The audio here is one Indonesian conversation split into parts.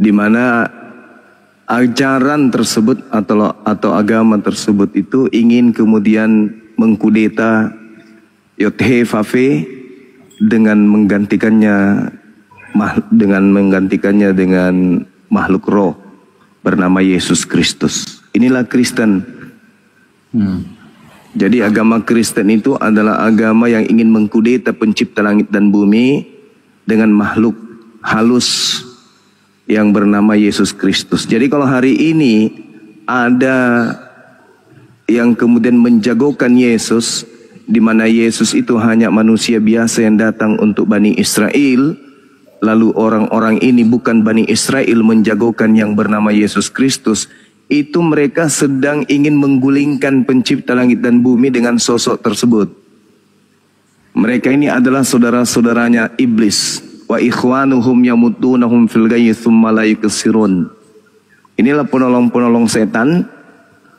di mana ajaran tersebut atau agama tersebut itu ingin kemudian mengkudeta Yothe Fafe dengan menggantikannya dengan makhluk roh bernama Yesus Kristus. Inilah Kristen. Jadi agama Kristen itu adalah agama yang ingin mengkudeta pencipta langit dan bumi dengan makhluk halus yang bernama Yesus Kristus. Jadi kalau hari ini ada yang kemudian menjagokan Yesus, di mana Yesus itu hanya manusia biasa yang datang untuk Bani Israel, lalu orang-orang ini bukan Bani Israel menjagokan yang bernama Yesus Kristus, itu mereka sedang ingin menggulingkan pencipta langit dan bumi dengan sosok tersebut. Mereka ini adalah saudara-saudaranya iblis. Wa ikhwanuhum yamutunahum fil ghayyi tsumma la yuksirun. Inilah penolong-penolong setan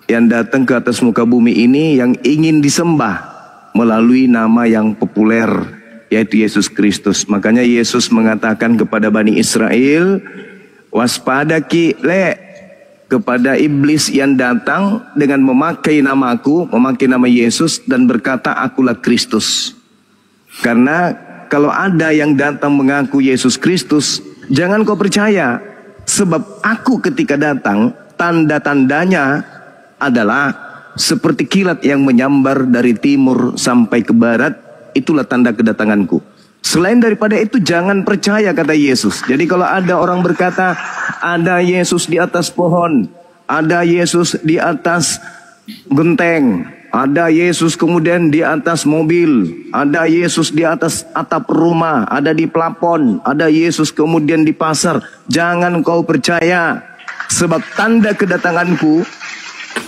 yang datang ke atas muka bumi ini yang ingin disembah melalui nama yang populer, yaitu Yesus Kristus. Makanya Yesus mengatakan kepada Bani Israel, waspada ki le kepada iblis yang datang dengan memakai namaku, memakai nama Yesus dan berkata akulah Kristus. Karena kalau ada yang datang mengaku Yesus Kristus, jangan kau percaya. Sebab aku ketika datang, tanda-tandanya adalah seperti kilat yang menyambar dari timur sampai ke barat. Itulah tanda kedatanganku. Selain daripada itu jangan percaya, kata Yesus. Jadi kalau ada orang berkata, ada Yesus di atas pohon, ada Yesus di atas genteng, ada Yesus kemudian di atas mobil, ada Yesus di atas atap rumah, ada di plafon, ada Yesus kemudian di pasar. Jangan kau percaya. Sebab tanda kedatanganku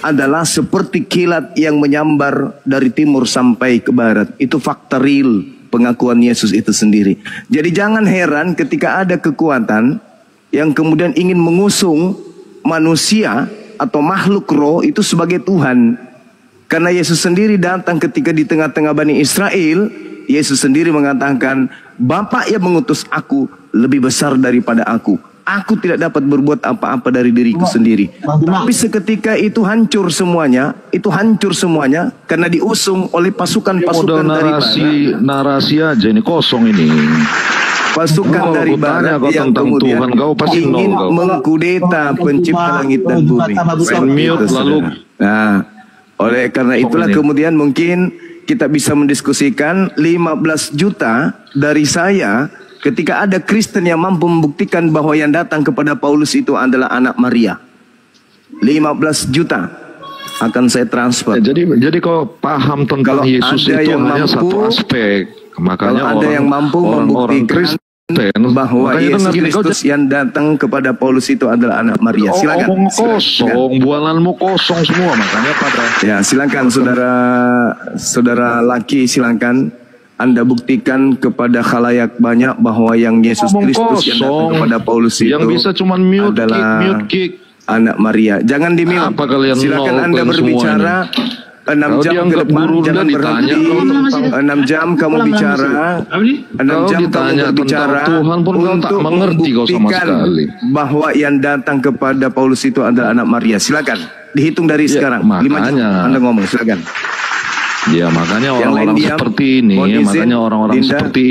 adalah seperti kilat yang menyambar dari timur sampai ke barat. Itu fakta real pengakuan Yesus itu sendiri. Jadi jangan heran ketika ada kekuatan yang kemudian ingin mengusung manusia atau makhluk roh itu sebagai Tuhan. Karena Yesus sendiri datang ketika di tengah-tengah Bani Israel, Yesus sendiri mengatakan, Bapa yang mengutus aku lebih besar daripada aku. Aku tidak dapat berbuat apa-apa dari diriku sendiri. Tapi seketika itu hancur semuanya, karena diusung oleh pasukan-pasukan dari narasi aja ini kosong ini. Pasukan dari barat yang kemudian ingin mengkudeta pencipta langit dan bumi. Nah, oleh karena itulah kemudian mungkin kita bisa mendiskusikan 15 juta dari saya ketika ada Kristen yang mampu membuktikan bahwa yang datang kepada Paulus itu adalah anak Maria. 15 juta akan saya transfer. Jadi kau paham tentang kalau Yesus itu hanya satu aspek. Makanya ada yang mampu membuktikan bahwa Yesus Kristus yang datang kepada Paulus itu adalah anak Maria. Silakan. Omong kosong, bualanmu kosong semua, makanya pada. Ya, silakan saudara laki, silakan Anda buktikan kepada khalayak banyak bahwa yang Yesus Kristus yang datang kepada Paulus itu yang bisa cuman mute kick anak Maria. Jangan di mute. Silakan Anda berbicara. 6 jam ke depan jangan berhenti. 6 jam kamu bicara. 6 jam kamu berbicara Tuhan pun tak mengerti kau sama sekali bahwa yang datang kepada Paulus itu adalah anak Maria. Silakan dihitung dari sekarang. 5 jam Anda ngomong, silakan. Ya makanya orang-orang seperti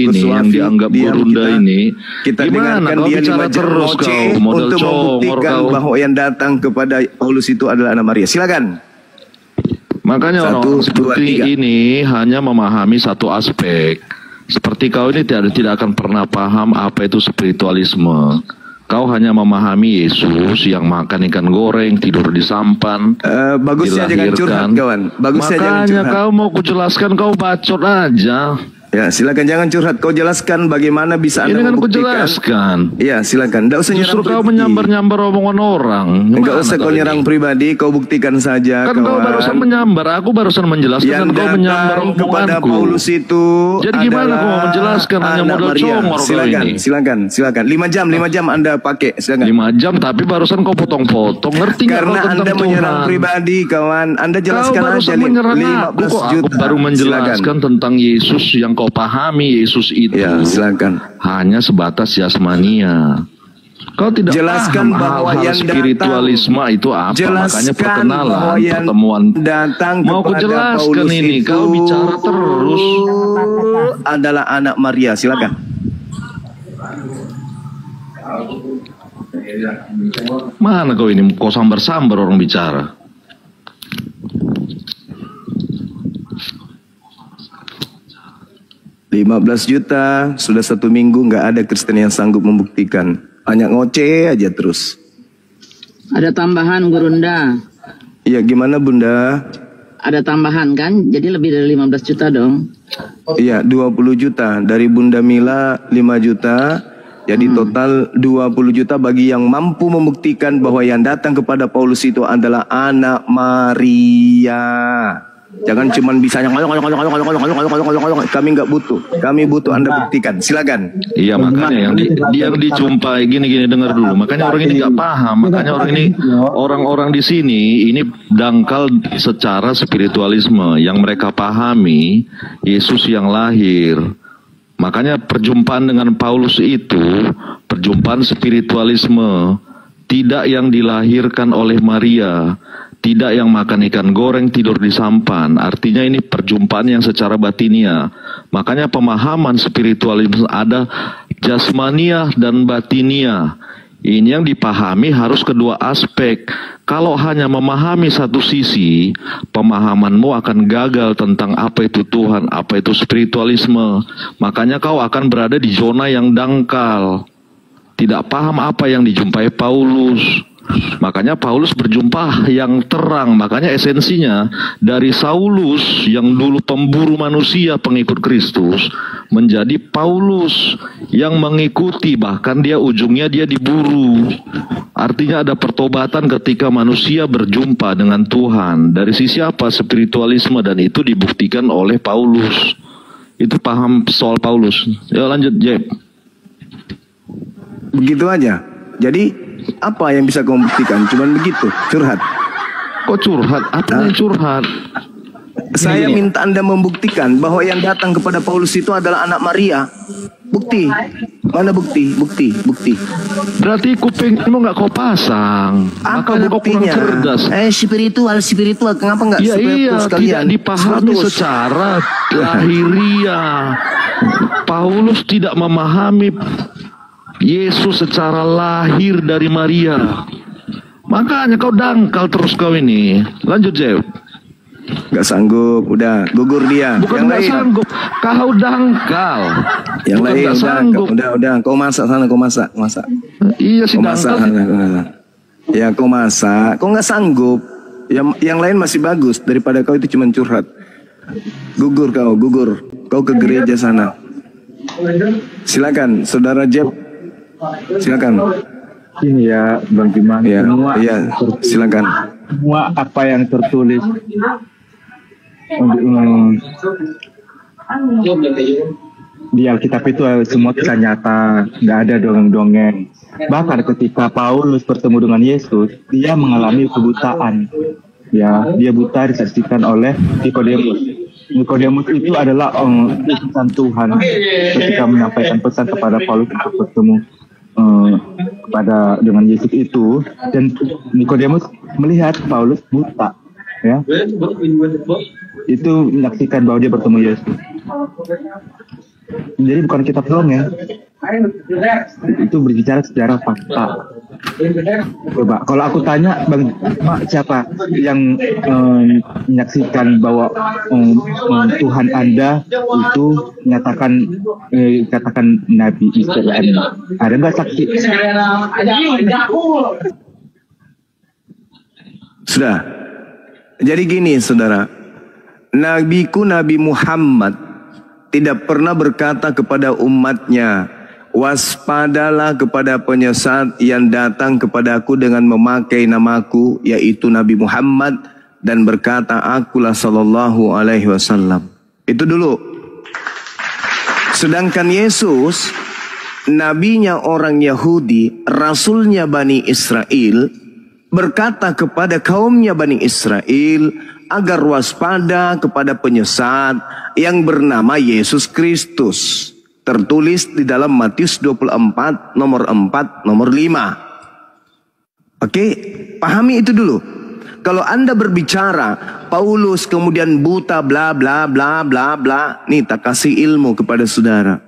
ini, yang dianggap gurunda ini, kita gimana kau bicara terus kau model congor kau bahwa yang datang kepada Paulus itu adalah anak Maria. Silakan. Makanya orang seperti ini hanya memahami satu aspek. Seperti kau ini tidak akan pernah paham apa itu spiritualisme. Kau hanya memahami Yesus yang makan ikan goreng, tidur di sampan, bagusnya jangan curhat, kawan. Bagusnya makanya jangan curhat. Kau mau kujelaskan, kau bacot aja. Ya, silakan jangan curhat. Kau jelaskan bagaimana bisa Anda ini kan membuktikan. Kujelaskan. Ya, silakan. Tidak usah justru kau menyambar-nyambar omongan orang. Enggak usah kau nyerang pribadi, kau buktikan saja. Kan kau barusan menyambar, aku barusan menjelaskan yang dan kau menyambar kepada Paulus itu. Jadi gimana kau mau menjelaskan hanya model congor kau ini? Silakan. 5 jam Anda pakai. Silakan. 5 jam tapi barusan kau potong-potong. Ngerti nggak kau tentang Anda menyerang pribadi, kawan. Anda jelaskan aja 15 juta. Aku baru menjelaskan tentang Yesus yang kau pahami. Yesus itu ya, silakan. hanya sebatas jasmania. Kau tidak jelaskan paham bahwa hal-hal yang spiritualisme itu apa. Makanya perkenalan, pertemuan. Mau ku jelaskan ini, kau bicara terus. Adalah anak Maria, silakan. Mana kau ini, kau sambar-sambar orang bicara. $15 juta, sudah 1 minggu nggak ada Kristen yang sanggup membuktikan. Hanya ngoceh aja terus. Ada tambahan Gurunda. Iya, gimana Bunda? Ada tambahan kan? Jadi lebih dari 15 juta dong. Iya, 20 juta. Dari Bunda Mila 5 juta. Jadi total 20 juta bagi yang mampu membuktikan bahwa yang datang kepada Paulus itu adalah anak Maria. Jangan cuma bisa kami nggak butuh. Kami butuh Anda buktikan. Silakan. Iya, makanya yang dijumpai gini dengar dulu. Makanya orang ini nggak paham. Makanya orang di sini ini dangkal secara spiritualisme. Yang mereka pahami Yesus yang lahir. Makanya perjumpaan dengan Paulus itu perjumpaan spiritualisme, tidak yang dilahirkan oleh Maria. Tidak yang makan ikan goreng tidur di sampan. Artinya ini perjumpaan yang secara batinia. Makanya pemahaman spiritualisme ada jasmania dan batinia. Ini yang dipahami harus kedua aspek. Kalau hanya memahami satu sisi, pemahamanmu akan gagal tentang apa itu Tuhan, apa itu spiritualisme. Makanya kau akan berada di zona yang dangkal. Tidak paham apa yang dijumpai Paulus. Makanya Paulus berjumpa yang terang. Makanya esensinya dari Saulus yang dulu pemburu manusia pengikut Kristus menjadi Paulus yang mengikuti, bahkan dia ujungnya dia diburu. Artinya ada pertobatan ketika manusia berjumpa dengan Tuhan. Dari sisi apa? Spiritualisme, dan itu dibuktikan oleh Paulus. Itu paham soal Paulus. Ya lanjut Jeb. Begitu aja. Jadi apa yang bisa kamu buktikan? Cuman begitu, curhat. Kok curhat? Apa yang curhat? Saya minta Anda membuktikan bahwa yang datang kepada Paulus itu adalah anak Maria. Bukti. Mana bukti? Bukti. Berarti kupingmu nggak kau pasang. Apa makanya buktinya? Kau kurang cerdas. Spiritual. Kenapa nggak? Ya iya, tidak dipahami secara lahiriah. Paulus tidak memahami Yesus secara lahir dari Maria. Makanya kau dangkal terus kau ini. Lanjut Jeff. Gak sanggup, udah gugur dia. Bukan gak sanggup, kau dangkal. Yang lain udah sanggup. Udah, kau masak sana, kau masak. Iya sih dangkal. Ya kau masak, kau nggak sanggup. Yang lain masih bagus daripada kau itu cuma curhat. Gugur. Kau ke gereja sana. Silakan, Saudara Jeff. Silakan. Ini ya Bang Diman. Iya, silakan. Semua apa yang tertulis di Alkitab itu semua kisah nyata, nggak ada dongeng-dongeng. Bahkan ketika Paulus bertemu dengan Yesus, dia mengalami kebutaan. Ya, dia buta disaksikan oleh Nikodemus. Nikodemus itu adalah utusan Tuhan ketika menyampaikan pesan kepada Paulus untuk bertemu dengan Yesus itu, dan Nikodemus melihat Paulus buta, ya, itu menyaksikan bahwa dia bertemu Yesus. Jadi bukan kitab dongeng, itu berbicara sejarah fakta. Coba kalau aku tanya Bang Mak, siapa yang menyaksikan bahwa Tuhan Anda itu katakan Nabi Israel? Ada nggak saksi? Sudah. Jadi gini saudara, Nabiku Nabi Muhammad tidak pernah berkata kepada umatnya, waspadalah kepada penyesat yang datang kepadaku dengan memakai namaku, yaitu Nabi Muhammad, dan berkata, akulah sallallahu alaihi wasallam. Itu dulu. Sedangkan Yesus, nabinya orang Yahudi, rasulnya Bani Israel, berkata kepada kaumnya Bani Israel agar waspada kepada penyesat yang bernama Yesus Kristus. tertulis di dalam Matius 24 nomor 4 nomor 5. Oke, pahami itu dulu. Kalau Anda berbicara Paulus kemudian buta bla bla bla bla bla, nih tak kasih ilmu kepada saudara.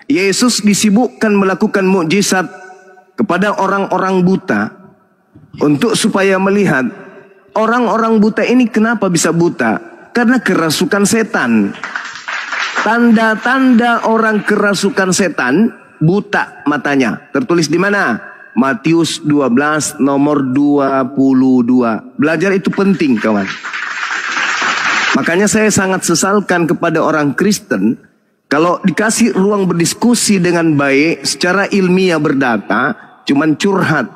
Yesus disibukkan melakukan mukjizat kepada orang-orang buta untuk supaya melihat orang-orang buta ini kenapa bisa buta? Karena kerasukan setan. Tanda-tanda orang kerasukan setan, buta matanya. Tertulis di mana? Matius 12 nomor 22. Belajar itu penting, kawan. Makanya saya sangat sesalkan kepada orang Kristen kalau dikasih ruang berdiskusi dengan baik, secara ilmiah berdata, cuman curhat.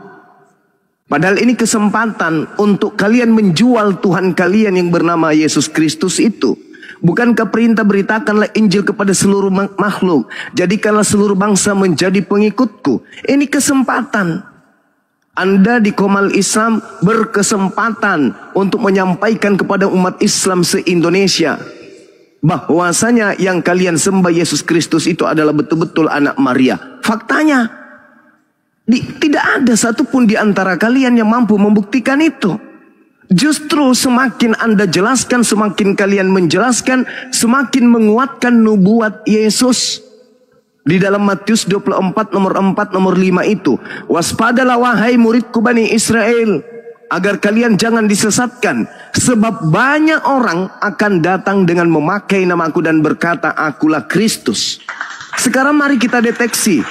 Padahal ini kesempatan untuk kalian menjual Tuhan kalian yang bernama Yesus Kristus itu. Bukankah perintah beritakanlah Injil kepada seluruh makhluk, jadikanlah seluruh bangsa menjadi pengikutku. Ini kesempatan. Anda di Komal Islam berkesempatan untuk menyampaikan kepada umat Islam se-Indonesia bahwasanya yang kalian sembah Yesus Kristus itu adalah betul-betul anak Maria. Faktanya, tidak ada satupun di antara kalian yang mampu membuktikan itu. Justru semakin Anda jelaskan, semakin kalian menjelaskan, semakin menguatkan nubuat Yesus. Di dalam Matius 24 nomor 4 nomor 5 itu, waspadalah wahai muridku Bani Israel, agar kalian jangan disesatkan, sebab banyak orang akan datang dengan memakai namaku dan berkata, akulah Kristus. Sekarang mari kita deteksi,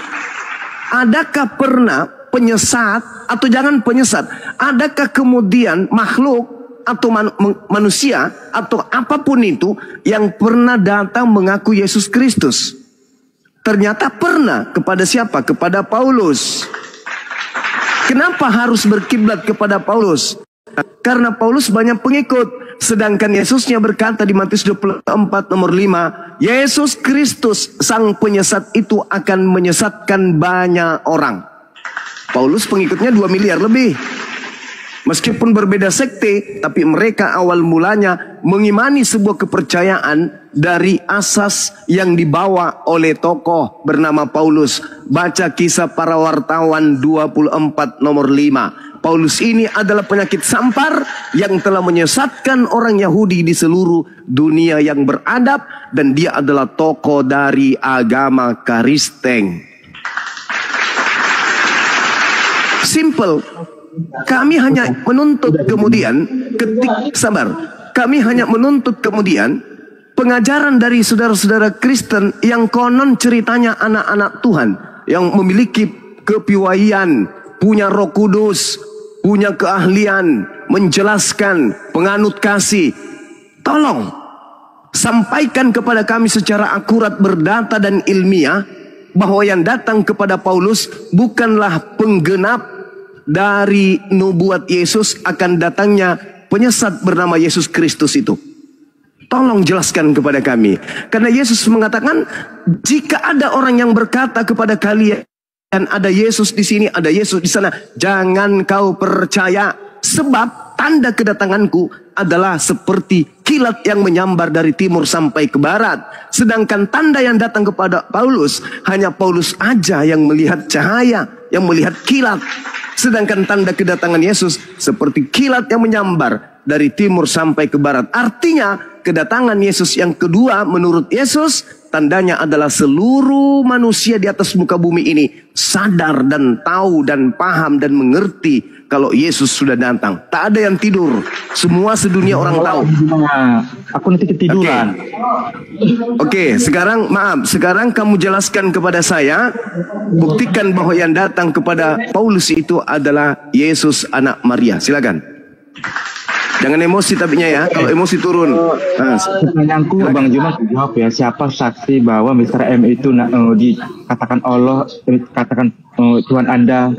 adakah pernah penyesat atau jangan penyesat, adakah kemudian makhluk atau manusia atau apapun itu yang pernah datang mengaku Yesus Kristus? Ternyata pernah. Kepada siapa? Kepada Paulus. Kenapa harus berkiblat kepada Paulus? Karena Paulus banyak pengikut. Sedangkan Yesusnya berkata di Matius 24 nomor 5, Yesus Kristus sang penyesat itu akan menyesatkan banyak orang. Paulus pengikutnya 2 miliar lebih. Meskipun berbeda sekte, tapi mereka awal mulanya mengimani sebuah kepercayaan dari asas yang dibawa oleh tokoh bernama Paulus. Baca Kisah Para Wartawan 24 nomor 5. Paulus ini adalah penyakit sampar yang telah menyesatkan orang Yahudi di seluruh dunia yang beradab, dan dia adalah tokoh dari agama Kristen. Simple. Kami hanya menuntut kemudian kami hanya menuntut kemudian pengajaran dari saudara-saudara Kristen yang konon ceritanya anak-anak Tuhan yang memiliki kepiawaian, punya Roh Kudus, punya keahlian menjelaskan, penganut kasih. Tolong sampaikan kepada kami secara akurat, berdata dan ilmiah bahwa yang datang kepada Paulus bukanlah penggenap dari nubuat Yesus akan datangnya penyesat bernama Yesus Kristus itu. Tolong jelaskan kepada kami. Karena Yesus mengatakan, jika ada orang yang berkata kepada kalian, ada Yesus di sini, ada Yesus di sana, jangan kau percaya, sebab tanda kedatanganku adalah seperti kilat yang menyambar dari timur sampai ke barat. Sedangkan tanda yang datang kepada Paulus, hanya Paulus aja yang melihat cahaya, yang melihat kilat. Sedangkan tanda kedatangan Yesus seperti kilat yang menyambar dari timur sampai ke barat. Artinya kedatangan Yesus yang kedua menurut Yesus, tandanya adalah seluruh manusia di atas muka bumi ini sadar dan tahu dan paham dan mengerti kalau Yesus sudah datang. Tak ada yang tidur. Semua sedunia orang tahu. Aku nanti ketiduran. Oke, sekarang maaf. Sekarang kamu jelaskan kepada saya, buktikan bahwa yang datang kepada Paulus itu adalah Yesus anak Maria. Silakan. Jangan emosi tapinya ya. Kalau emosi turun. Pertanyaanku, Bang Juma jawab ya. Siapa saksi bahwa Mr. M itu dikatakan Allah, katakan Tuhan Anda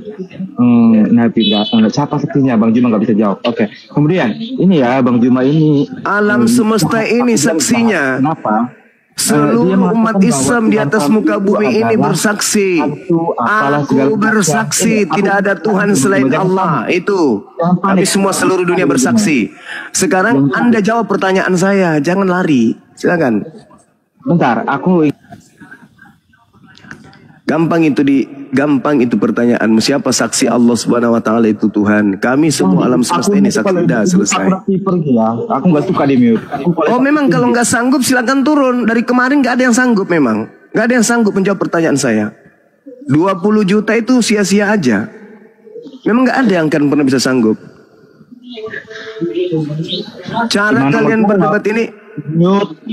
Nabi? Siapa saksinya? Bang Juma nggak bisa jawab. Oke. Kemudian ini ya, Bang Juma ini. Alam semesta ini saksinya. Kenapa? Seluruh umat Islam di atas muka bumi ini bersaksi. Aku bersaksi tidak ada Tuhan selain Allah. Itu kami semua seluruh dunia bersaksi. Sekarang Anda jawab pertanyaan saya. Jangan lari. Silakan. Bentar, aku Gampang itu pertanyaanmu, siapa saksi Allah Subhanahu wa taala itu Tuhan? Kami semua alam semesta ini saksi. Dah selesai. Aku nggak suka di mute. Oh, memang kalau nggak sanggup silakan turun. Dari kemarin nggak ada yang sanggup memang. Nggak ada yang sanggup menjawab pertanyaan saya. 20 juta itu sia-sia aja. Memang nggak ada yang akan pernah bisa sanggup. Cara kalian berdebat ini,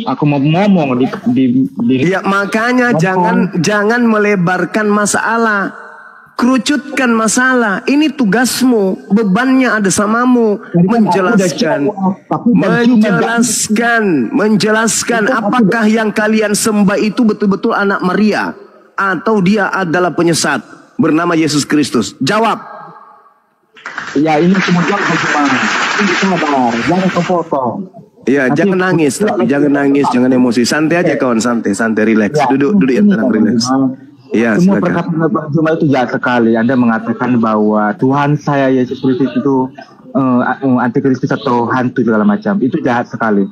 aku mau ngomong di ya makanya jangan melebarkan masalah, kerucutkan masalah. Ini tugasmu, bebannya ada samamu, menjelaskan apakah yang kalian sembah itu betul-betul anak Maria atau dia adalah penyesat bernama Yesus Kristus. Jawab. Ya, ini kemudian bagaimana? Ini sabar, jangan kepotong. Ya, jangan nangis, jangan emosi. Santai aja kawan, santai, relax. Duduk yang tenang, relax. Ya, semua perkataan Bang Juma itu jahat sekali. Anda mengatakan bahwa Tuhan saya Yesus Kristus itu antikristus atau hantu segala macam. Itu jahat sekali.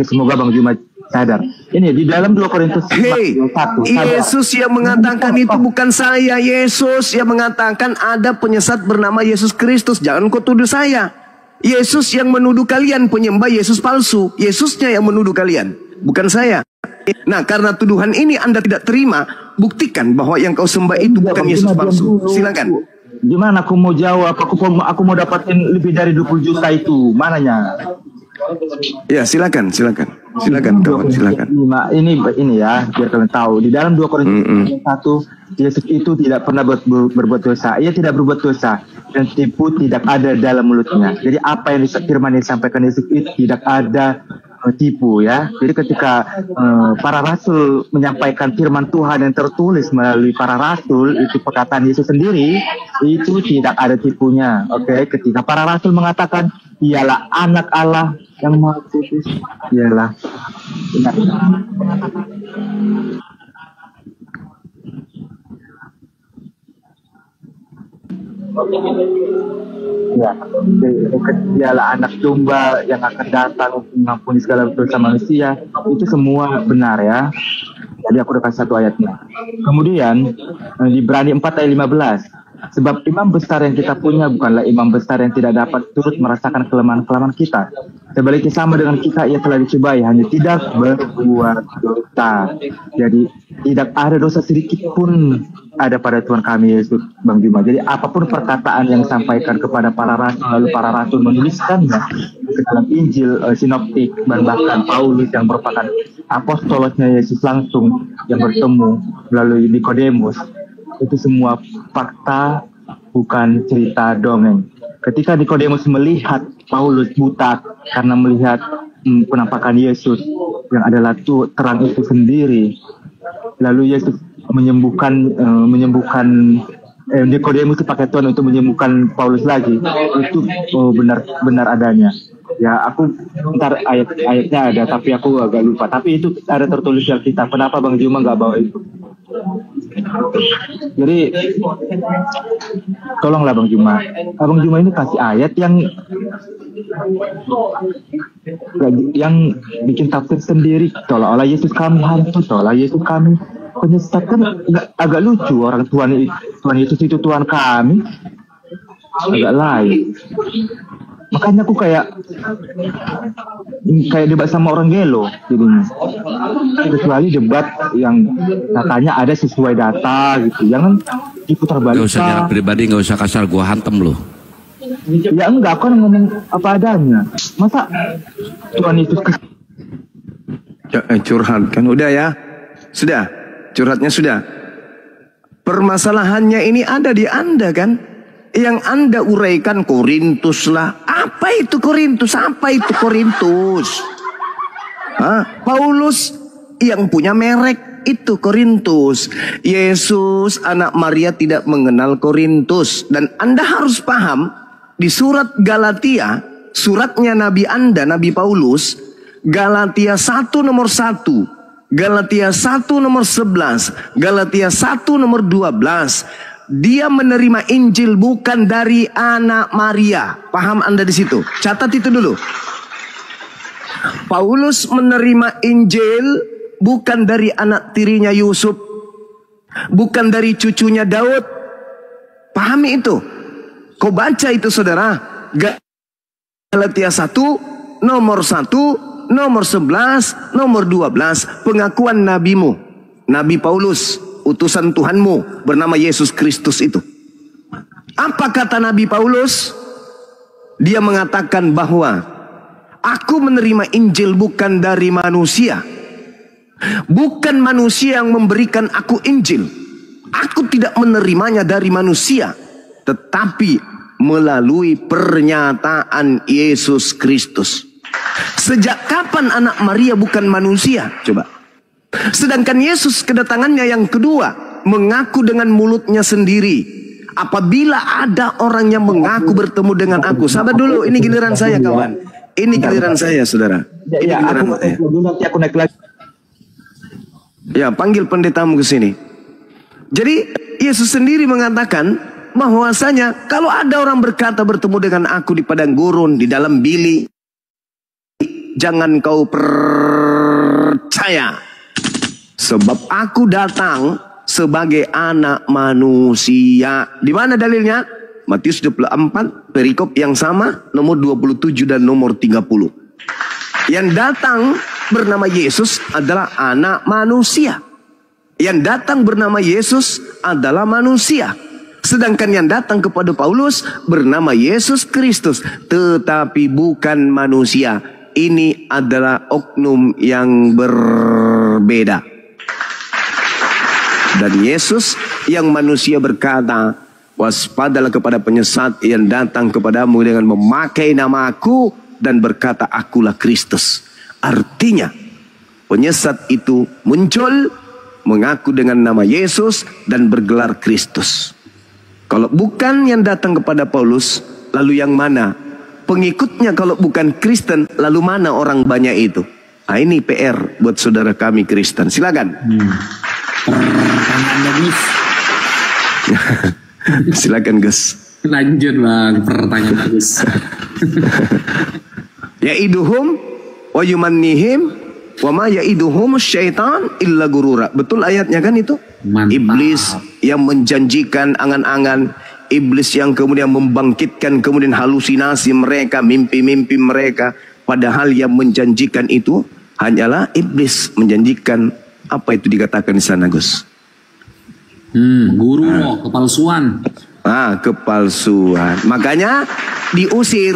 Semoga Bang Juma sadar. Ini di dalam 2 Korintus 1. Yesus yang mengatakan itu bukan saya. Yesus yang mengatakan ada penyesat bernama Yesus Kristus. Jangan kau tuduh saya. Yesus yang menuduh kalian penyembah Yesus palsu. Yesusnya yang menuduh kalian, bukan saya. Nah, karena tuduhan ini Anda tidak terima, buktikan bahwa yang kau sembah itu bukan Yesus palsu. Silakan. Gimana aku mau jawab? Aku mau dapatin lebih dari 20 juta itu. Mananya? Ya, silakan kawan, silakan. Ini ya, biar kalian tahu. Di dalam 2 Korintus 1, Yesus itu tidak pernah berbuat dosa. Ia tidak berbuat dosa dan tipu tidak ada dalam mulutnya. Jadi apa yang firman yang disampaikan Yesus itu tidak ada tipu ya. Jadi ketika para rasul menyampaikan firman Tuhan yang tertulis melalui para rasul, itu perkataan Yesus sendiri, itu tidak ada tipunya. Oke, ketika para rasul mengatakan ialah anak Allah yang Maha Kudus, ialah benar. Ya, dialah anak domba yang akan datang untuk mengampuni segala dosa manusia. Itu semua benar ya. Jadi aku udah kasih satu ayatnya. Kemudian di Ibrani 4 ayat 15. Sebab imam besar yang kita punya bukanlah imam besar yang tidak dapat turut merasakan kelemahan-kelemahan kita. Sebaliknya sama dengan kita, ia telah dicobai, hanya tidak berbuat dosa. Jadi tidak ada dosa sedikit pun ada pada Tuhan kami Yesus, Bang Juma. Jadi apapun perkataan yang disampaikan kepada para rasul, lalu para rasul menuliskannya ke dalam Injil sinoptik, dan bahkan Paulus yang merupakan apostolosnya Yesus langsung yang bertemu melalui Nikodemus, itu semua fakta, bukan cerita dongeng. Ketika Nikodemus melihat Paulus buta karena melihat penampakan Yesus yang adalah terang itu sendiri, lalu Yesus menyembuhkan Nikodemus pakai Tuhan untuk menyembuhkan Paulus lagi, itu benar adanya. Ya, aku ntar ayatnya ada, tapi aku agak lupa. Tapi itu ada tertulis di Alkitab. Kenapa Bang Juma nggak bawa itu? Jadi tolonglah Bang Juma. Bang Juma ini kasih ayat yang bikin tafsir sendiri. Seolah-olah Yesus kami hantu, seolah Yesus kami penyesat. Kan agak lucu orang Tuhan Yesus itu Tuhan kami. Agak lain. Makanya aku kayak debat sama orang gelo jadinya. Kecuali debat yang katanya ada sesuai data gitu. Jangan diputar balik. Gak usah jalan pribadi, gak usah kasar, gua hantam loh. Ya enggak, aku kan ngomong apa adanya. Masa Tuhan Yesus curhat kan udah ya. Sudah, curhatnya sudah. Permasalahannya ini ada di Anda kan? Yang Anda uraikan Korintus lah. Apa itu Korintus? Paulus yang punya merek itu Korintus. Yesus anak Maria tidak mengenal Korintus. Dan Anda harus paham, di surat Galatia, suratnya Nabi Anda, Nabi Paulus, Galatia 1 nomor 1, Galatia 1 nomor 11, Galatia 1 nomor 12. Dia menerima Injil bukan dari anak Maria. Paham Anda di situ? Catat itu dulu. Paulus menerima Injil bukan dari anak tirinya Yusuf. bukan dari cucunya Daud. Pahami itu. Kau baca itu saudara. Galatia 1, nomor 1, nomor 11, nomor 12. Pengakuan nabimu. Nabi Paulus, utusan Tuhanmu bernama Yesus Kristus itu. Apa kata Nabi Paulus? Dia mengatakan bahwa aku menerima Injil bukan dari manusia. Bukan manusia yang memberikan aku Injil. Aku tidak menerimanya dari manusia, tetapi melalui pernyataan Yesus Kristus. Sejak kapan anak Maria bukan manusia? Coba. Sedangkan Yesus kedatangannya yang kedua mengaku dengan mulutnya sendiri. Apabila ada orang yang mengaku bertemu dengan aku. Sabar dulu, ini giliran saya kawan. Ini giliran saya saudara. Ini giliran saya. Aku naik lagi. Ya, panggil pendetamu ke sini. Jadi Yesus sendiri mengatakan bahwasanya kalau ada orang berkata bertemu dengan aku di padang gurun, di dalam bilik, jangan kau percaya. Sebab aku datang sebagai anak manusia. Di mana dalilnya? Matius 24, perikop yang sama, nomor 27 dan nomor 30. Yang datang bernama Yesus adalah anak manusia. Yang datang bernama Yesus adalah manusia. Sedangkan yang datang kepada Paulus bernama Yesus Kristus, tetapi bukan manusia. Ini adalah oknum yang berbeda. Dan Yesus yang manusia berkata, waspadalah kepada penyesat yang datang kepadamu dengan memakai namaku dan berkata akulah Kristus. Artinya penyesat itu muncul mengaku dengan nama Yesus dan bergelar Kristus. Kalau bukan yang datang kepada Paulus, lalu yang mana? Pengikutnya kalau bukan Kristen, lalu mana orang banyak itu? Nah, ini PR buat saudara kami Kristen. Silakan. Pertanyaannya Gus. Silakan Gus. Lanjut bang, pertanyaan Gus. Ya'iduhum wa yumannihim wa ma ya'iduhum syaitan illa gurura. Betul ayatnya kan itu? Mantap. Iblis yang menjanjikan angan-angan, iblis yang kemudian membangkitkan kemudian halusinasi mereka, mimpi-mimpi mereka, padahal yang menjanjikan itu hanyalah iblis menjanjikan. Apa itu dikatakan di sana, Gus? Guru kepalsuan. Kepalsuan. Makanya diusir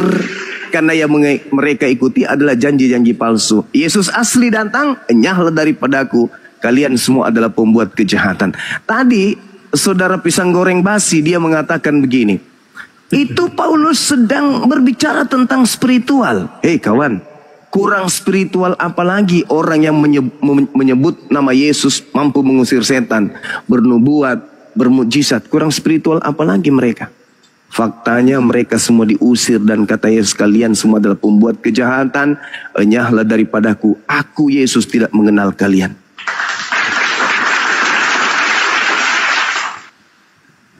karena yang mereka ikuti adalah janji-janji palsu. Yesus asli datang, enyahlah daripadaku. Kalian semua adalah pembuat kejahatan. Tadi saudara pisang goreng basi dia mengatakan begini. Itu Paulus sedang berbicara tentang spiritual. Hei kawan, kurang spiritual apalagi orang yang menyebut nama Yesus mampu mengusir setan, bernubuat, bermujizat. Kurang spiritual apalagi mereka. Faktanya mereka semua diusir dan kata Yesus, kalian semua adalah pembuat kejahatan. Enyahlah daripadaku, aku Yesus tidak mengenal kalian.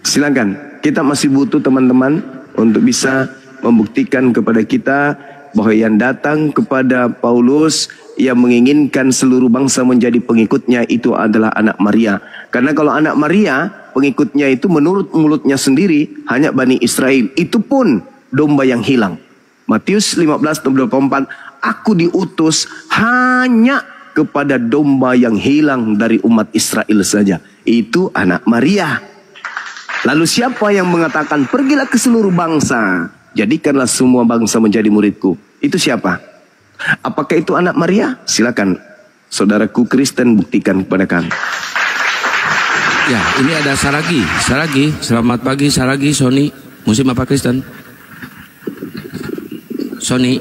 Silakan, kita masih butuh teman-teman untuk bisa membuktikan kepada kita bahwa yang datang kepada Paulus yang menginginkan seluruh bangsa menjadi pengikutnya itu adalah anak Maria. Karena kalau anak Maria pengikutnya itu menurut mulutnya sendiri hanya Bani Israel. Itu pun domba yang hilang. Matius 15:24, aku diutus hanya kepada domba yang hilang dari umat Israel saja. Itu anak Maria. Lalu siapa yang mengatakan pergilah ke seluruh bangsa, jadikanlah semua bangsa menjadi muridku? Itu siapa? Apakah itu anak Maria? Silakan saudaraku Kristen buktikan kepada kami. Ya, ini ada Saragi. Saragi, selamat pagi Saragi, Sony. Muslim apa Kristen? Sony.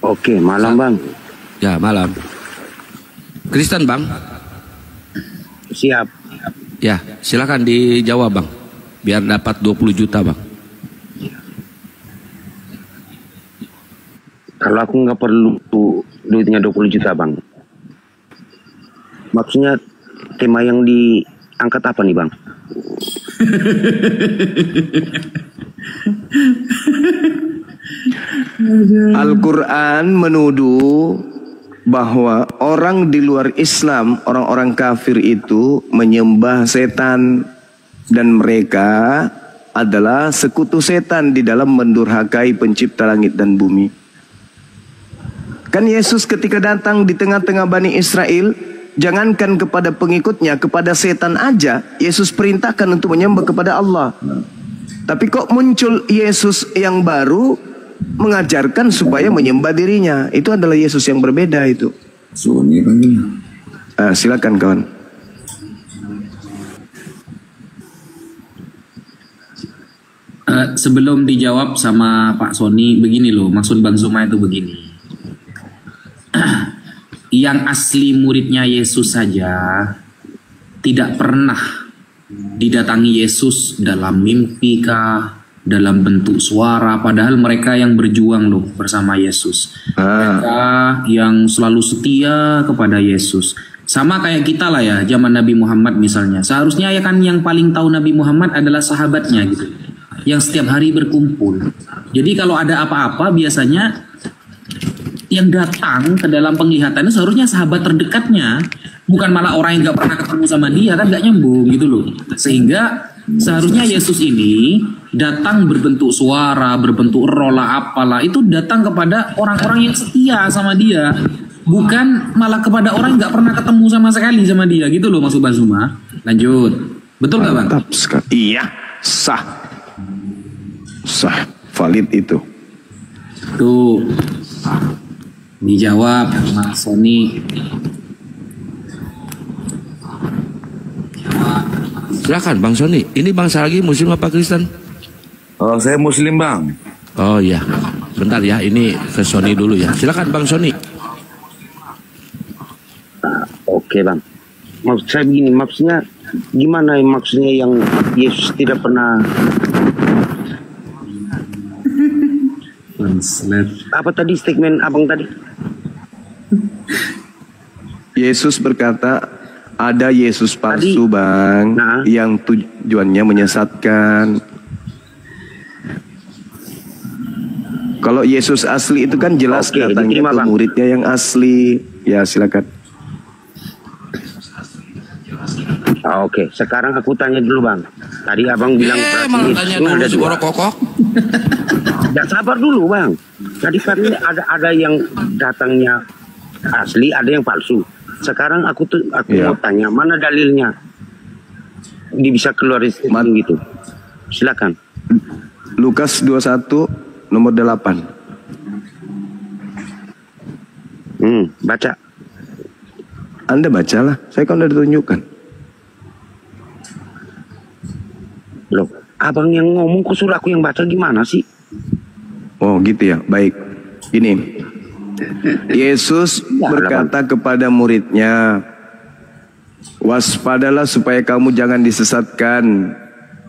Oke, malam bang. Ya, malam. Kristen bang? Siap. Ya, silakan dijawab bang. Biar dapat 20 juta bang. Kalau aku nggak perlu duitnya 20 juta bang. Maksudnya tema yang diangkat apa nih bang? Al-Quran menuduh bahwa orang di luar Islam, orang-orang kafir itu menyembah setan dan mereka adalah sekutu setan di dalam mendurhakai pencipta langit dan bumi. Kan Yesus ketika datang di tengah-tengah Bani Israel, jangankan kepada pengikutnya, kepada setan aja Yesus perintahkan untuk menyembah kepada Allah. Tapi kok muncul Yesus yang baru mengajarkan supaya menyembah dirinya. Itu adalah Yesus yang berbeda itu. Silakan kawan. Sebelum dijawab sama Pak Sony, begini loh, maksud Bang Zuma itu begini. Yang asli muridnya Yesus saja tidak pernah didatangi Yesus dalam mimpi kah, dalam bentuk suara, padahal mereka yang berjuang loh bersama Yesus. Mereka yang selalu setia kepada Yesus. Sama kayak kita lah ya, zaman Nabi Muhammad misalnya. Seharusnya ya kan yang paling tahu Nabi Muhammad adalah sahabatnya gitu, yang setiap hari berkumpul. Jadi kalau ada apa-apa biasanya yang datang ke dalam penglihatannya seharusnya sahabat terdekatnya, bukan malah orang yang gak pernah ketemu sama dia, kan gak nyambung gitu loh. Sehingga seharusnya Yesus ini datang berbentuk suara, berbentuk roh lah apalah, itu datang kepada orang-orang yang setia sama dia, bukan malah kepada orang yang gak pernah ketemu sama sekali sama dia gitu loh, maksud Bang Zuma. Lanjut, betul gak Bang? Mantap sekali. Iya, sah, valid itu. Tuh, dijawab Mas Sony. Silakan Bang Sony. Ini Bang Saragi Muslim apa Kristen? Oh, saya Muslim Bang. Oh iya. Bentar ya, ini ke Sony dulu ya. Silakan Bang Sony. Oke Bang. Maksud saya begini, maksudnya gimana maksudnya yang Yesus tidak pernah apa tadi statement abang tadi? Yesus berkata ada Yesus palsu Bang, yang tujuannya menyesatkan. Kalau Yesus asli itu kan jelas datangnya ke muridnya yang asli. Ya silakan. Oke, sekarang aku tanya dulu Bang. Tadi abang bilang malah tanya dulu si Borokokok. Ya sabar dulu Bang. Tadi kan ada yang datangnya asli, ada yang palsu. Sekarang aku mau tanya, mana dalilnya? Dia bisa keluar statement gitu. Silakan. Lukas 21 nomor 8. Baca. Anda bacalah. Saya kan udah ditunjukkan. Loh, abang yang ngomong kok suruh aku yang baca, gimana sih? Oh gitu ya, baik. Ini Yesus berkata kepada muridnya, waspadalah supaya kamu jangan disesatkan,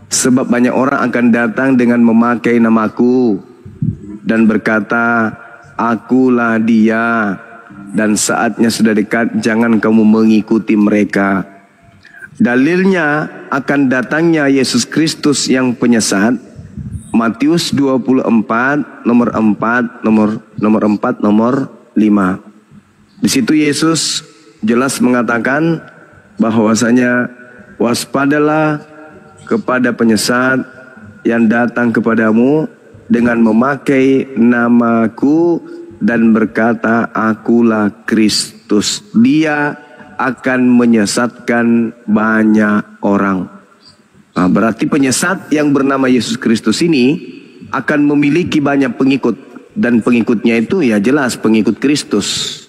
sebab banyak orang akan datang dengan memakai namaku dan berkata, akulah dia, dan saatnya sudah dekat, jangan kamu mengikuti mereka. Dalilnya akan datangnya Yesus Kristus yang penyesat, Matius 24 nomor 4 nomor 5. Di situ Yesus jelas mengatakan bahwasanya waspadalah kepada penyesat yang datang kepadamu dengan memakai namaku dan berkata akulah Kristus. Dia akan menyesatkan banyak orang. Nah, berarti penyesat yang bernama Yesus Kristus ini akan memiliki banyak pengikut, dan pengikutnya itu ya jelas pengikut Kristus.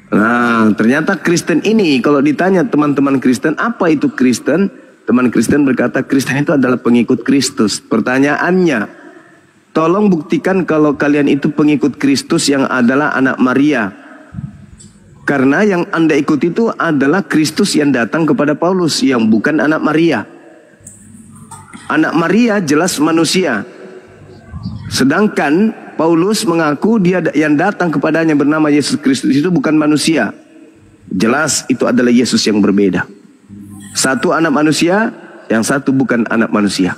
Nah, ternyata Kristen ini kalau ditanya teman-teman Kristen, apa itu Kristen? Teman Kristen berkata Kristen itu adalah pengikut Kristus. Pertanyaannya, tolong buktikan kalau kalian itu pengikut Kristus yang adalah anak Maria. Karena yang Anda ikuti itu adalah Kristus yang datang kepada Paulus, yang bukan anak Maria. Anak Maria jelas manusia. Sedangkan Paulus mengaku dia yang datang kepadanya bernama Yesus Kristus itu bukan manusia. Jelas itu adalah Yesus yang berbeda. Satu anak manusia, yang satu bukan anak manusia.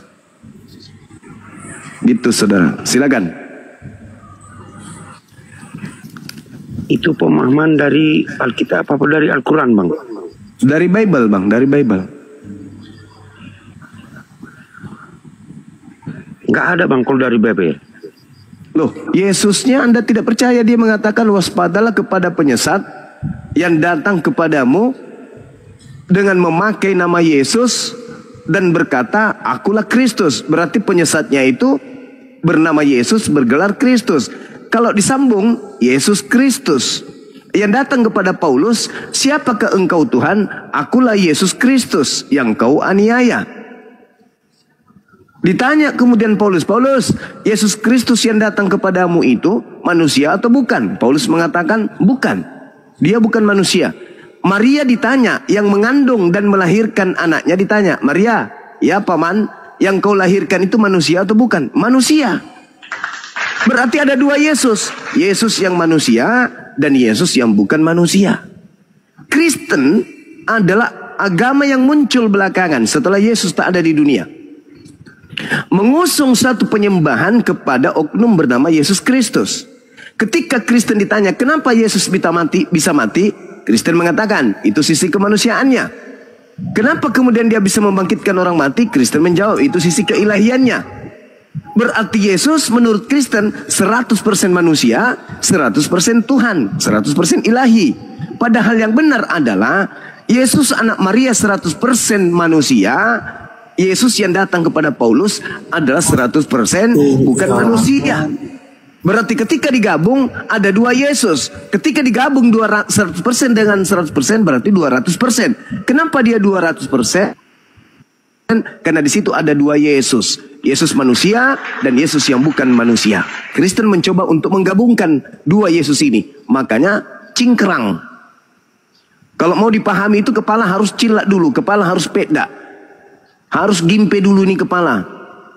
Gitu saudara. Silakan. Itu pemahaman dari Alkitab apa dari Al-Quran, Bang? Dari Bible, Bang, dari Bible. Nggak ada, Bang, kalau dari Bible. Loh, Yesusnya Anda tidak percaya. Dia mengatakan waspadalah kepada penyesat yang datang kepadamu dengan memakai nama Yesus dan berkata, akulah Kristus. Berarti penyesatnya itu bernama Yesus, bergelar Kristus. Kalau disambung, Yesus Kristus. Yang datang kepada Paulus, siapakah engkau Tuhan? Akulah Yesus Kristus yang kau aniaya. Ditanya kemudian Paulus, Yesus Kristus yang datang kepadamu itu manusia atau bukan? Paulus mengatakan bukan. Dia bukan manusia. Maria ditanya, yang mengandung dan melahirkan anaknya ditanya, Maria, ya paman, yang kau lahirkan itu manusia atau bukan? Manusia. Berarti ada dua Yesus. Yesus yang manusia dan Yesus yang bukan manusia. Kristen adalah agama yang muncul belakangan setelah Yesus tak ada di dunia. Mengusung satu penyembahan kepada oknum bernama Yesus Kristus. Ketika Kristen ditanya, kenapa Yesus bisa mati? Kristen mengatakan, itu sisi kemanusiaannya. Kenapa kemudian dia bisa membangkitkan orang mati? Kristen menjawab, itu sisi keilahiannya. Berarti Yesus menurut Kristen 100% manusia, 100% Tuhan, 100% ilahi. Padahal yang benar adalah Yesus anak Maria 100% manusia. Yesus yang datang kepada Paulus adalah 100% bukan manusia. Berarti ketika digabung ada dua Yesus. Ketika digabung 100% dengan 100% berarti 200%. Kenapa dia 200%? Karena di situ ada dua Yesus. Yesus manusia dan Yesus yang bukan manusia. Kristen mencoba untuk menggabungkan dua Yesus ini. Makanya cingkrang. Kalau mau dipahami itu kepala harus cilat dulu. Kepala harus peda. Harus gimpe dulu nih kepala.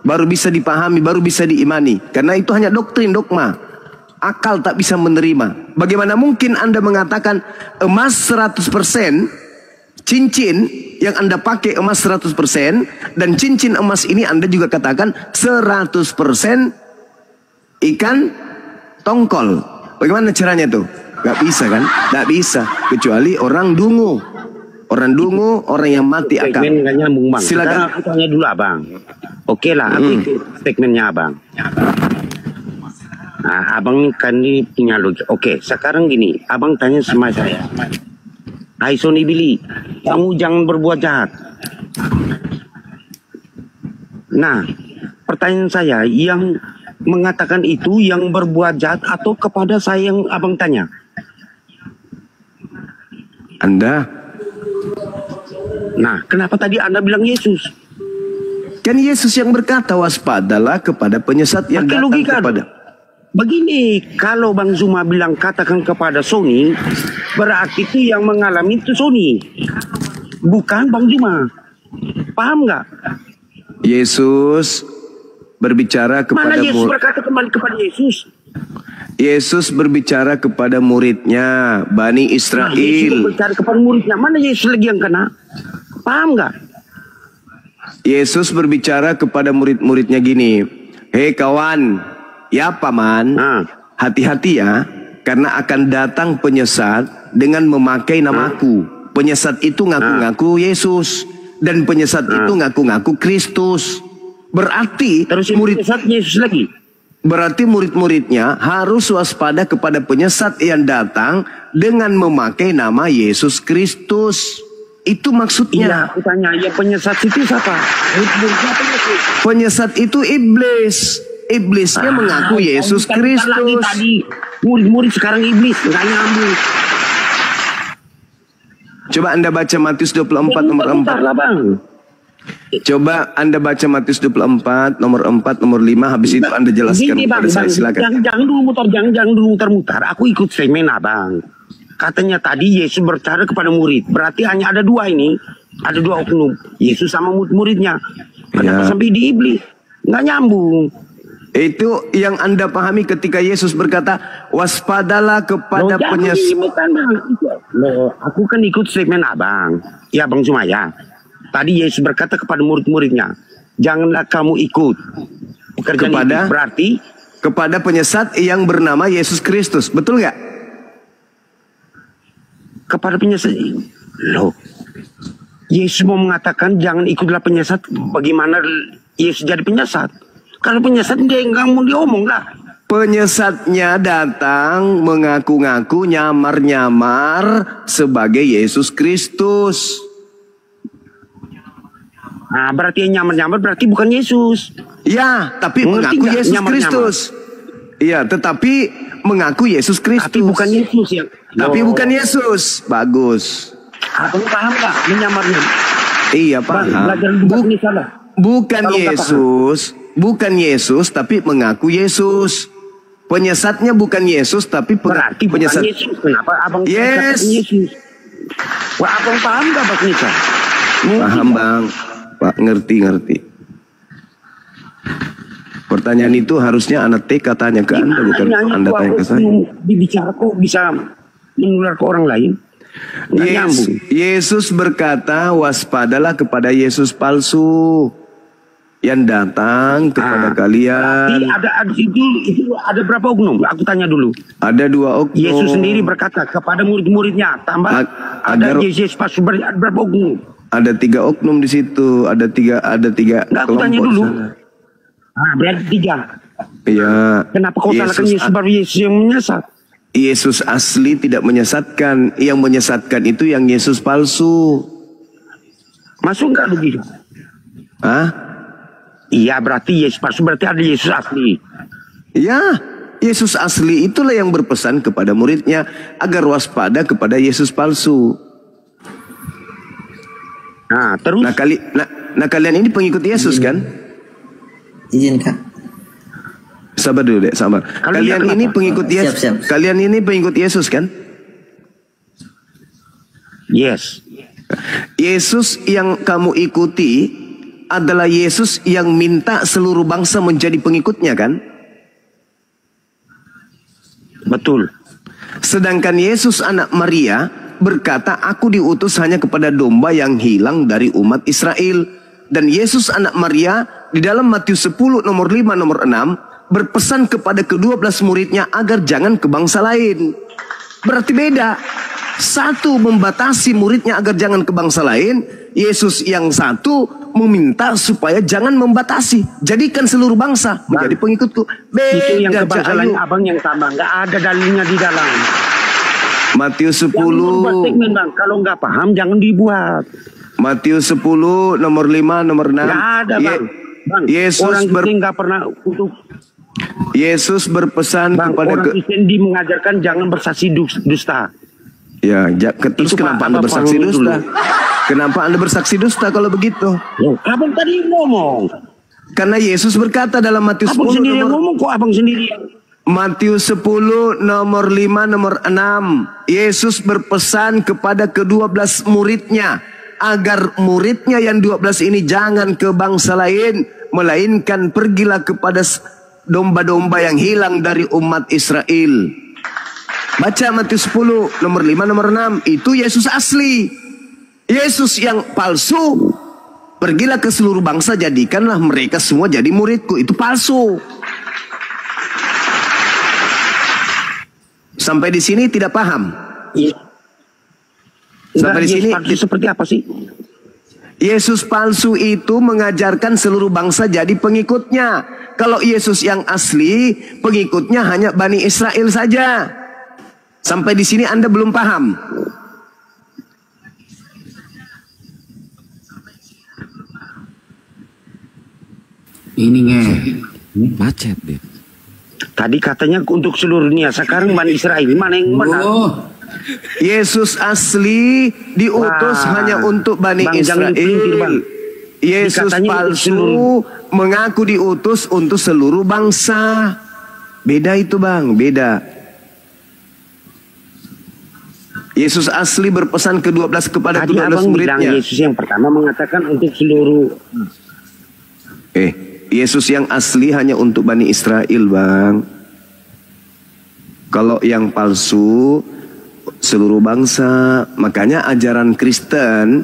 Baru bisa dipahami, baru bisa diimani. Karena itu hanya doktrin, dogma. Akal tak bisa menerima. Bagaimana mungkin Anda mengatakan emas 100%, cincin yang Anda pakai emas 100%, dan cincin emas ini Anda juga katakan 100% ikan tongkol. Bagaimana caranya tuh? Gak bisa kan? Gak bisa. Kecuali orang dungu. Orang dungu, orang yang mati akal. Segmen gak nyambung, Bang. Silakan. Sekarang aku tanya dulu, Abang. Oke lah, aku ikut segmennya Abang. Nah, Abang kan ini punya logika. Oke, sekarang gini. Abang tanya sama saya. Hai Sony Billy, kamu jangan berbuat jahat. Nah, pertanyaan saya, yang mengatakan itu yang berbuat jahat atau kepada saya yang Abang tanya? Anda. Nah, kenapa tadi Anda bilang Yesus? Kan Yesus yang berkata waspadalah kepada penyesat yang Pakai datang logika. kepada. Begini, kalau Bang Zuma bilang katakan kepada Sony, berarti itu yang mengalami itu Sony, bukan Bang Zuma. Paham nggak? Yesus berbicara kepada Mana Yesus berkata kembali kepada Yesus? Yesus berbicara kepada muridnya, Bani Nah, Yesus Israel. berbicara kepada muridnya. Mana Yesus lagi yang kena? Paham nggak? Yesus berbicara kepada murid-muridnya gini, hei kawan, ya paman, hati-hati ya, karena akan datang penyesat dengan memakai namaku. Penyesat itu ngaku-ngaku Yesus, dan penyesat itu ngaku-ngaku Kristus. Berarti Terus penyesat Yesus lagi. Berarti murid-muridnya harus waspada kepada penyesat yang datang dengan memakai nama Yesus Kristus. Itu maksudnya. Iya, aku tanya, ya penyesat itu siapa? Penyesat itu iblis. Iblisnya mengaku Yesus Kristus. Lagi tadi murid-murid sekarang iblis, nggak nyambung. Coba Anda baca Matius 24 nomor 4. Lah, Bang. Coba Anda baca Matius 24 nomor 4 nomor 5, habis itu Anda jelaskan Gini, kepada saya, silakan. Jangan dulu mutar-mutar. Aku ikut segmen Abang. Katanya tadi Yesus berbicara kepada murid. Berarti hanya ada dua ini. Ada dua oknum. Yesus sama murid-muridnya. Kenapa sampai di iblis? Nggak nyambung. Itu yang Anda pahami ketika Yesus berkata, waspadalah kepada penyesat. Bukan, Bang. Loh, aku kan ikut segmen Abang. Ya, Bang Sumaya. Tadi Yesus berkata kepada murid-muridnya, janganlah kamu ikut pekerjaan kepada iblis. Berarti kepada penyesat yang bernama Yesus Kristus. Betul nggak? kepada penyesat. Loh, Yesus mau mengatakan jangan ikutlah penyesat. Bagaimana Yesus jadi penyesat? Kalau penyesat dia nggak mau diomong lah. Penyesatnya datang mengaku-ngaku nyamar-nyamar sebagai Yesus Kristus. Nah, berarti yang nyamar-nyamar berarti bukan Yesus. Ya, tapi mengaku Yesus Kristus. Iya, tetapi mengaku Yesus Kristus. Tapi bukan Yesus yang. Tapi bukan Yesus. Bagus. Abang paham nggak menyamarnya? Iya, paham. Bukan Yesus. Bukan Yesus, tapi mengaku Yesus. Penyesatnya bukan Yesus, tapi berarti penyesat. Bukan Yesus. Kenapa abang Yes. Yesus? Wah, abang paham nggak Pak Nisa? Paham bang, Pak, ngerti. Pertanyaan itu harusnya anak TK tanya ke Anda, bukan Anda tanya ke saya. Dibicara kok bisa menular ke orang lain? Yesus berkata, waspadalah kepada Yesus palsu yang datang kepada kalian. Itu ada berapa oknum? Aku tanya dulu. Ada 2 oknum. Yesus sendiri berkata kepada murid-muridnya, tambah ada Yesus palsu berapa oknum? Ada 3 oknum di situ. Ada tiga Nggak, aku tanya dulu. Berarti 3. Iya. Kenapa kau salahkan Yesus baru Yesus yang menyesat? Yesus asli tidak menyesatkan. Yang menyesatkan itu yang Yesus palsu. Masuk nggak begitu? Hah? Iya, berarti Yesus palsu berarti ada Yesus asli. Ya, Yesus asli itulah yang berpesan kepada muridnya agar waspada kepada Yesus palsu. Nah, terus? Nah, kalian ini pengikut Yesus kan? Izin Kak. Sabar dulu dek, sabar. Kalian ini pengikut Yesus. Siap. Kalian ini pengikut Yesus kan? Yes. Yesus yang kamu ikuti adalah Yesus yang minta seluruh bangsa menjadi pengikutnya kan? Betul. Sedangkan Yesus anak Maria berkata, aku diutus hanya kepada domba yang hilang dari umat Israel. Dan Yesus anak Maria di dalam Matius 10 nomor 5 nomor 6 berpesan kepada ke-12 muridnya agar jangan ke bangsa lain. Berarti beda. Satu membatasi muridnya agar jangan ke bangsa lain. Yesus yang satu meminta supaya jangan membatasi. Jadikan seluruh bangsa menjadi pengikutku. Beda. Itu yang ke bangsa lain abang yang tambah. Nggak ada dalilnya di dalam. Matius 10. Statement, Bang. Kalau nggak paham jangan dibuat. Matius 10 nomor 5 nomor 6. Nggak ada Bang. Yesus orang Kristen nggak pernah untuk. Yesus berpesan Bang, kepada orang Kristen mengajarkan jangan bersaksi dusta. Ya, terus kenapa Anda bersaksi dusta? Kenapa Anda bersaksi dusta kalau begitu? Abang tadi ngomong. Karena Yesus berkata dalam Matius 10 abang sendiri yang ngomong kok abang sendiri. Matius 10 nomor 5 nomor 6. Yesus berpesan kepada ke-12 muridnya agar muridnya yang 12 ini jangan ke bangsa lain, melainkan pergilah kepada domba-domba yang hilang dari umat Israel. Baca Matius 10 nomor 5 nomor 6. Itu Yesus asli. Yesus yang palsu, pergilah ke seluruh bangsa, jadikanlah mereka semua jadi muridku. Itu palsu. Sampai di sini tidak paham? Sampai di sini seperti apa sih? Yesus palsu itu mengajarkan seluruh bangsa jadi pengikutnya. Kalau Yesus yang asli, pengikutnya hanya Bani Israel saja. Sampai di sini Anda belum paham? Ini macet deh. Tadi katanya untuk seluruh dunia. Sekarang Bani Israel mana yang benar? Yesus asli diutus hanya untuk Bani Israel. Yesus palsu mengaku diutus untuk seluruh bangsa. Beda itu Bang, beda. Yesus asli berpesan ke-12 kepada ke-12 muridnya. Yesus yang pertama mengatakan untuk seluruh. Yesus yang asli hanya untuk Bani Israel Bang. Kalau yang palsu seluruh bangsa. Makanya ajaran Kristen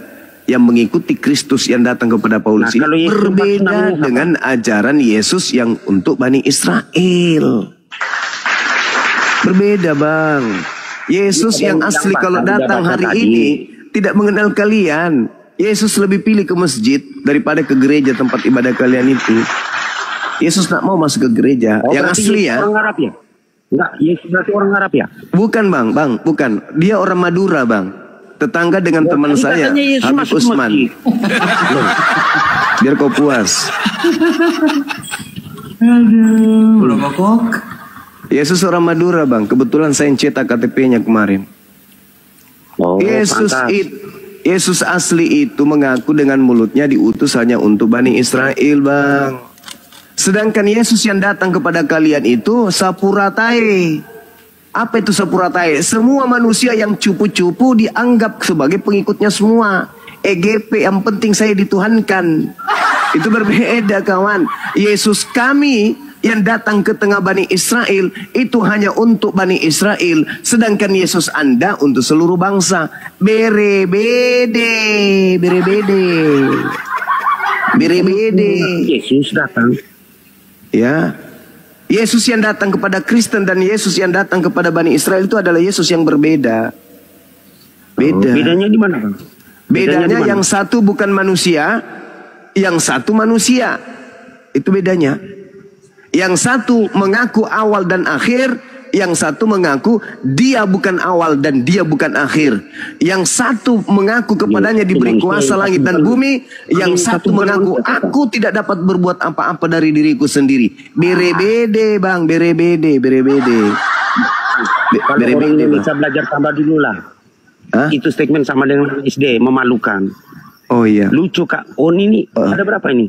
yang mengikuti Kristus yang datang kepada Paulus ini berbeda dengan ajaran Yesus yang untuk Bani Israel. Berbeda Bang. Yesus yang asli kalau datang hari ini tidak mengenal kalian. Yesus lebih pilih ke masjid daripada ke gereja tempat ibadah kalian itu. Yesus tak mau masuk ke gereja. Yang asli ya. Orang Arab ya? Enggak, Yesus berarti orang Arab ya? Bukan bang, bukan. Dia orang Madura bang. Tetangga dengan teman saya, Habib Usman. Biar kau puas. Aduh. Yesus orang Madura bang. Kebetulan saya cetak KTP-nya kemarin. Yesus asli itu mengaku dengan mulutnya diutus hanya untuk Bani Israel bang. Sedangkan Yesus yang datang kepada kalian itu sapuratai. Apa itu sapuratai? Semua manusia yang cupu-cupu dianggap sebagai pengikutnya semua. EGP, yang penting saya dituhankan. Itu berbeda kawan. Yesus kami yang datang ke tengah Bani Israel itu hanya untuk Bani Israel. Sedangkan Yesus Anda untuk seluruh bangsa. Berebede. Yesus datang. Ya. Yesus yang datang kepada Kristen dan Yesus yang datang kepada Bani Israel itu adalah Yesus yang berbeda. Beda. Bedanya di mana, Bang? Bedanya yang satu bukan manusia, yang satu manusia. Itu bedanya. Yang satu mengaku awal dan akhir, yang satu mengaku dia bukan awal dan dia bukan akhir. Yang satu mengaku kepadanya diberi kuasa langit dan bumi, yang satu mengaku aku tidak dapat berbuat apa-apa dari diriku sendiri. Berebede bang, berebede. Kalau orang ini bisa belajar tambah dulu lah. Itu statement sama dengan SD, memalukan. Oh iya. Lucu kak. Oh ini ada berapa ini?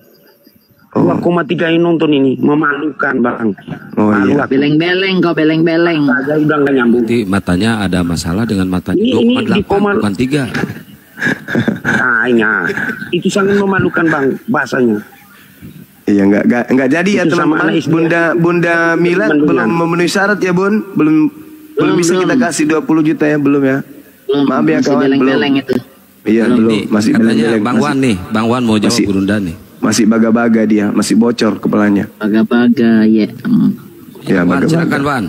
2,3 yang nonton ini, memalukan bang. Oh iya. Beleng-beleng kau beleng-beleng. Saja udah nggak nyambung. Nanti matanya ada masalah dengan matanya. Ini 2,8 bukan 3. Nah, itu sangat memalukan bang bahasanya. Iya nggak jadi ya teman-teman. Bunda Mila belum memenuhi syarat ya bun. Belum bisa kita kasih 20 juta ya belum ya. Maaf ya kawan beleng-beleng itu. Iya belum masih beleng-beleng. Bang Wan mau jawab Burunda nih. Masih baga-baga dia, masih bocor kepalanya. Baga-baga ya. Ya Wan, silakan Wan.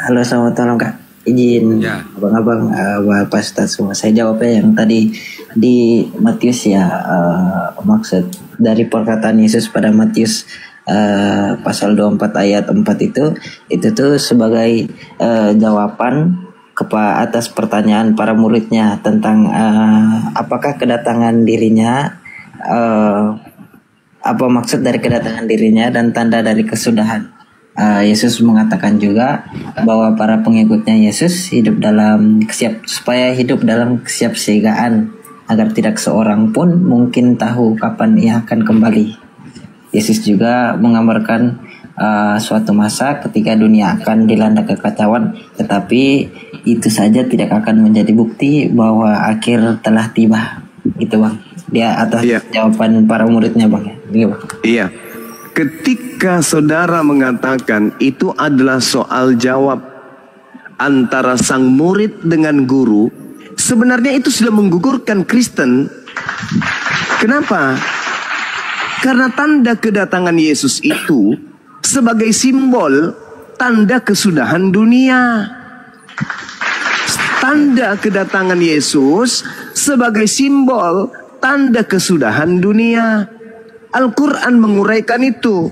Halo, selamat malam Kak. Izin abang-abang, Bapak Ustaz semua. Saya jawabnya yang tadi di Matius ya, maksud dari perkataan Yesus pada Matius pasal 24 ayat 4 itu tuh sebagai jawaban atas pertanyaan para muridnya tentang apakah kedatangan dirinya, apa maksud dari kedatangan dirinya dan tanda dari kesudahan. Yesus mengatakan juga bahwa para pengikutnya Yesus supaya hidup dalam kesiapsiagaan agar tidak seorang pun mungkin tahu kapan ia akan kembali. Yesus juga menggambarkan suatu masa ketika dunia akan dilanda kekacauan, tetapi itu saja tidak akan menjadi bukti bahwa akhir telah tiba. Gitu bang. Dia atas jawaban para muridnya bang. Iya. Ketika saudara mengatakan itu adalah soal jawab antara sang murid dengan guru, sebenarnya itu sudah menggugurkan Kristen. Kenapa? Karena tanda kedatangan Yesus itu sebagai simbol tanda kesudahan dunia. Tanda kedatangan Yesus sebagai simbol tanda kesudahan dunia. Al-Quran menguraikan itu,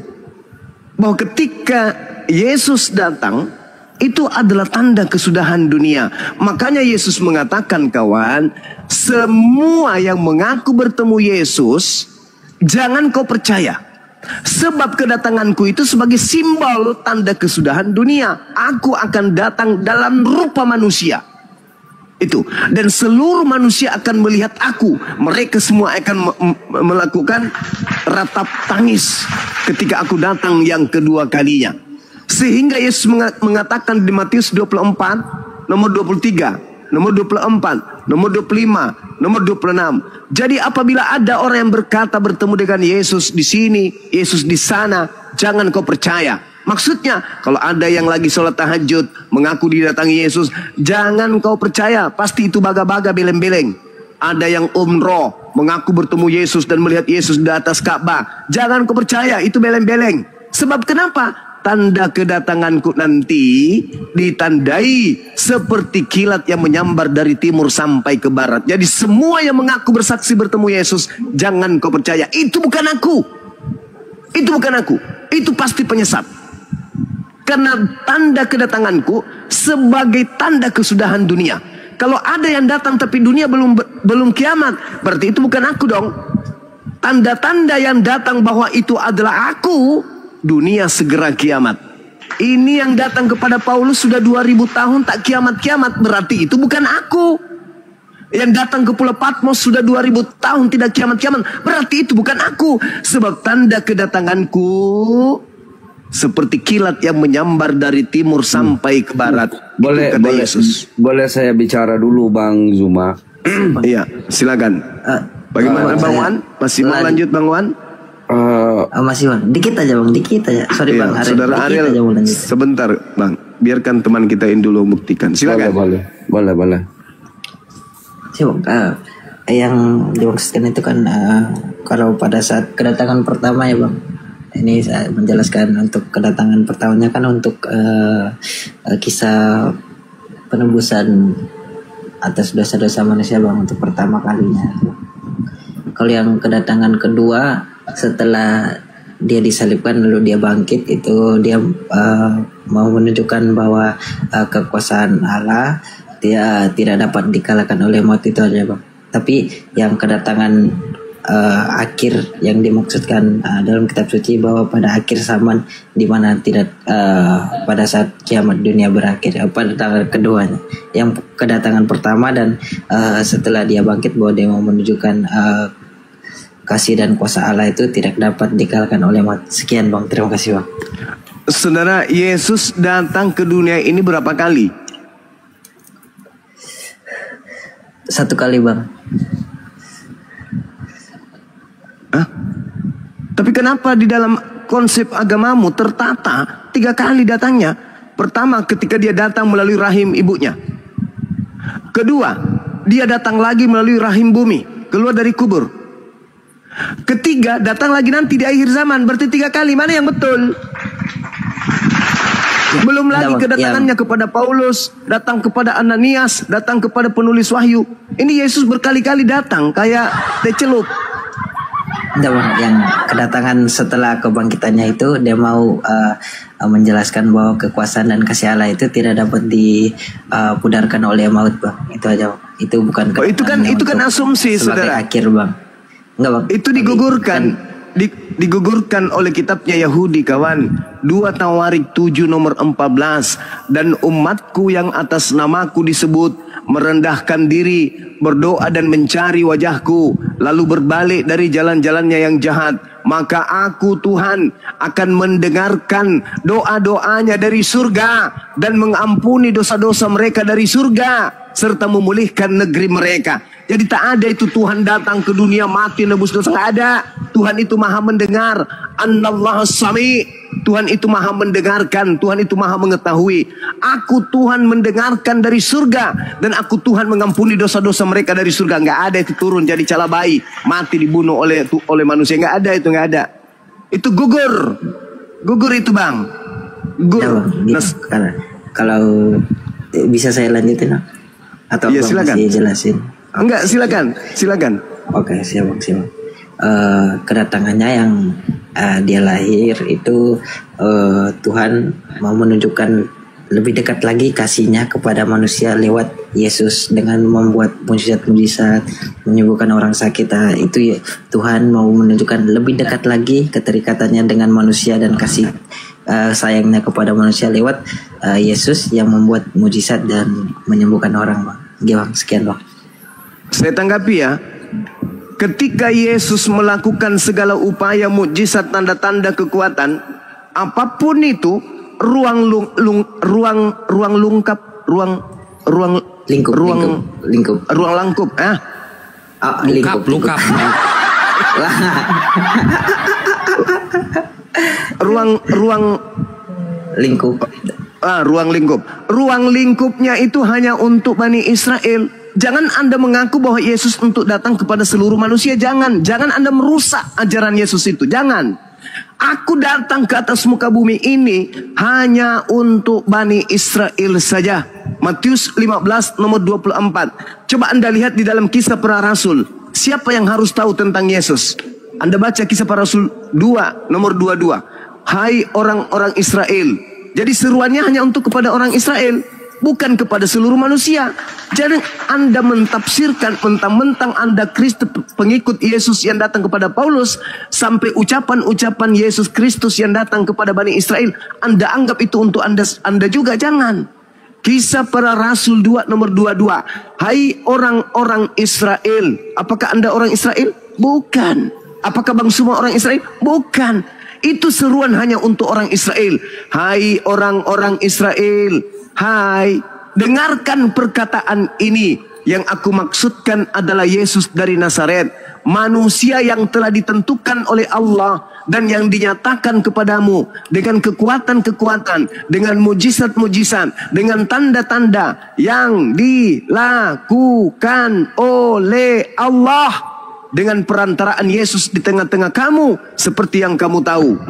bahwa ketika Yesus datang itu adalah tanda kesudahan dunia. Makanya Yesus mengatakan kawan, semua yang mengaku bertemu Yesus jangan kau percaya, sebab kedatanganku itu sebagai simbol tanda kesudahan dunia. Aku akan datang dalam rupa manusia. Itu, dan seluruh manusia akan melihat aku. Mereka semua akan melakukan ratap tangis ketika aku datang yang kedua kalinya. Sehingga Yesus mengatakan di Matius 24 nomor 23, nomor 24, nomor 25, nomor 26. Jadi apabila ada orang yang berkata bertemu dengan Yesus di sini, Yesus di sana, jangan kau percaya. Maksudnya kalau ada yang lagi sholat tahajud mengaku didatangi Yesus, jangan kau percaya, pasti itu baga-baga beleng-beleng. Ada yang umroh mengaku bertemu Yesus dan melihat Yesus di atas Ka'bah, jangan kau percaya, itu beleng-beleng. Sebab kenapa? tanda kedatanganku nanti ditandai seperti kilat yang menyambar dari timur sampai ke barat. Jadi semua yang mengaku bersaksi bertemu Yesus, jangan kau percaya. Itu bukan aku. Itu bukan aku. Itu pasti penyesat. Karena tanda kedatanganku sebagai tanda kesudahan dunia. Kalau ada yang datang tapi dunia belum kiamat, berarti itu bukan aku dong. Tanda-tanda yang datang bahwa itu adalah aku, dunia segera kiamat. Ini yang datang kepada Paulus sudah 2000 tahun tak kiamat-kiamat, berarti itu bukan aku. Yang datang ke Pulau Patmos sudah 2000 tahun tidak kiamat-kiamat, berarti itu bukan aku. Sebab tanda kedatanganku seperti kilat yang menyambar dari timur sampai ke barat. Boleh Yesus. Boleh saya bicara dulu Bang Zuma? Iya, silakan. Bagaimana Bang Wan? Masih mau lanjut Bang Wan? Masih Bang, dikit aja Bang, dikit aja. Sorry Iya, Bang, Saudara Ariel, sebentar Bang, biarkan teman kita ini dulu buktikan. Silakan. Boleh. Yang dimaksudkan itu kan kalau pada saat kedatangan pertama ya Bang. Ini saya menjelaskan untuk kedatangan pertamanya kan untuk kisah penebusan atas dosa-dosa manusia Bang, untuk pertama kalinya. Kalau yang kedatangan kedua setelah dia disalibkan lalu dia bangkit, itu dia mau menunjukkan bahwa kekuasaan Allah dia tidak dapat dikalahkan oleh maut, itu aja Bang. Tapi yang kedatangan akhir yang dimaksudkan dalam kitab suci bahwa pada akhir zaman di mana tidak pada saat kiamat dunia berakhir, pada tanggal keduanya. Yang kedatangan pertama dan setelah dia bangkit bahwa dia mau menunjukkan kasih dan kuasa Allah itu tidak dapat dikalahkan oleh maut. Sekian Bang, terima kasih Bang. Saudara, Yesus datang ke dunia ini berapa kali? 1 kali Bang. Tapi kenapa di dalam konsep agamamu tertata 3 kali datangnya? Pertama, ketika dia datang melalui rahim ibunya. Kedua, dia datang lagi melalui rahim bumi, keluar dari kubur. Ketiga, datang lagi nanti di akhir zaman. Berarti 3 kali. Mana yang betul? Belum lagi kedatangannya kepada Paulus, datang kepada Ananias, datang kepada penulis Wahyu. Ini Yesus berkali-kali datang kayak teh celup. Yang kedatangan setelah kebangkitannya itu dia mau menjelaskan bahwa kekuasaan dan kasih Allah itu tidak dapat dipudarkan oleh maut Bang. Itu aja. Itu bukan itu kan asumsi Saudara. Akhir Bang. Enggak Bang. Itu digugurkan oleh kitabnya Yahudi kawan. 2 Tawarik 7 nomor 14. Dan umatku yang atas namaku disebut merendahkan diri, berdoa dan mencari wajahku, lalu berbalik dari jalan-jalannya yang jahat, maka aku Tuhan akan mendengarkan doa-doanya dari surga dan mengampuni dosa-dosa mereka dari surga serta memulihkan negeri mereka. Jadi tak ada itu Tuhan datang ke dunia mati nebus dosa, nggak ada. Tuhan itu maha mendengar. Annallahu sami. Tuhan itu maha mendengarkan, Tuhan itu maha mengetahui. Aku Tuhan mendengarkan dari surga dan aku Tuhan mengampuni dosa-dosa mereka dari surga. Nggak ada itu turun jadi cala bayi mati dibunuh oleh manusia. Nggak ada itu, nggak ada. Itu gugur itu Bang. Gugur. Ya, Bang, kalau bisa saya lanjutin atau ya, silakan. Masih jelasin? Enggak, silakan. Oke, siap. Kedatangannya yang dia lahir itu Tuhan mau menunjukkan lebih dekat lagi kasihnya kepada manusia lewat Yesus dengan membuat mujizat-mujizat, menyembuhkan orang sakit. Itu Tuhan mau menunjukkan lebih dekat lagi keterikatannya dengan manusia dan kasih sayangnya kepada manusia lewat Yesus yang membuat mujizat dan menyembuhkan orang Bang. Bang, sekian Bang. Saya tanggapi ya. Ketika Yesus melakukan segala upaya mukjizat, tanda-tanda kekuatan, apapun itu, ruang lingkup, ruang lingkupnya itu hanya untuk Bani Israel. Jangan Anda mengaku bahwa Yesus untuk datang kepada seluruh manusia. Jangan Anda merusak ajaran Yesus itu. Jangan. Aku datang ke atas muka bumi ini hanya untuk Bani Israel saja. Matius 15 nomor 24. Coba Anda lihat di dalam Kisah Para Rasul. Siapa yang harus tahu tentang Yesus? Anda baca Kisah Para Rasul 2 nomor 22. Hai orang-orang Israel. Jadi seruannya hanya untuk kepada orang Israel, bukan kepada seluruh manusia. Jangan Anda mentafsirkan mentang-mentang Anda Kristus, pengikut Yesus yang datang kepada Paulus, sampai ucapan-ucapan Yesus Kristus yang datang kepada Bani Israel, Anda anggap itu untuk Anda juga. Jangan. Kisah Para Rasul 2 nomor 22. Hai orang-orang Israel. Apakah Anda orang Israel? Bukan. Apakah bang semua orang Israel? Bukan. Itu seruan hanya untuk orang Israel. Hai orang-orang Israel. Hai, dengarkan perkataan ini. Yang aku maksudkan adalah Yesus dari Nazaret, manusia yang telah ditentukan oleh Allah dan yang dinyatakan kepadamu dengan kekuatan-kekuatan, dengan mujizat-mujizat, dengan tanda-tanda yang dilakukan oleh Allah dengan perantaraan Yesus di tengah-tengah kamu, seperti yang kamu tahu.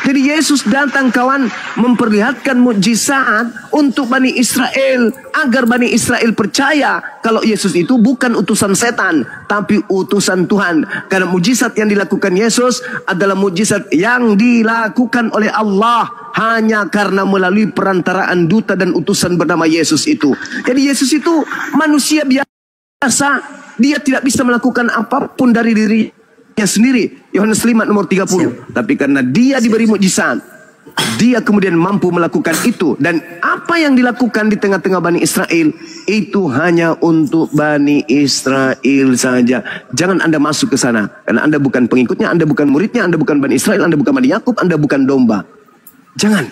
Jadi Yesus datang kawan, memperlihatkan mukjizat untuk Bani Israel, agar Bani Israel percaya kalau Yesus itu bukan utusan setan, tapi utusan Tuhan. Karena mukjizat yang dilakukan Yesus adalah mukjizat yang dilakukan oleh Allah, hanya karena melalui perantaraan duta dan utusan bernama Yesus itu. Jadi Yesus itu manusia biasa, dia tidak bisa melakukan apapun dari dirinya sendiri. Yohanes 5 nomor 30. Tapi karena dia diberi mukjizat, dia kemudian mampu melakukan itu. Dan apa yang dilakukan di tengah-tengah Bani Israel itu hanya untuk Bani Israel saja. Jangan Anda masuk ke sana, karena Anda bukan pengikutnya, Anda bukan muridnya, Anda bukan Bani Israel, Anda bukan Bani Yakub, Anda bukan domba. Jangan.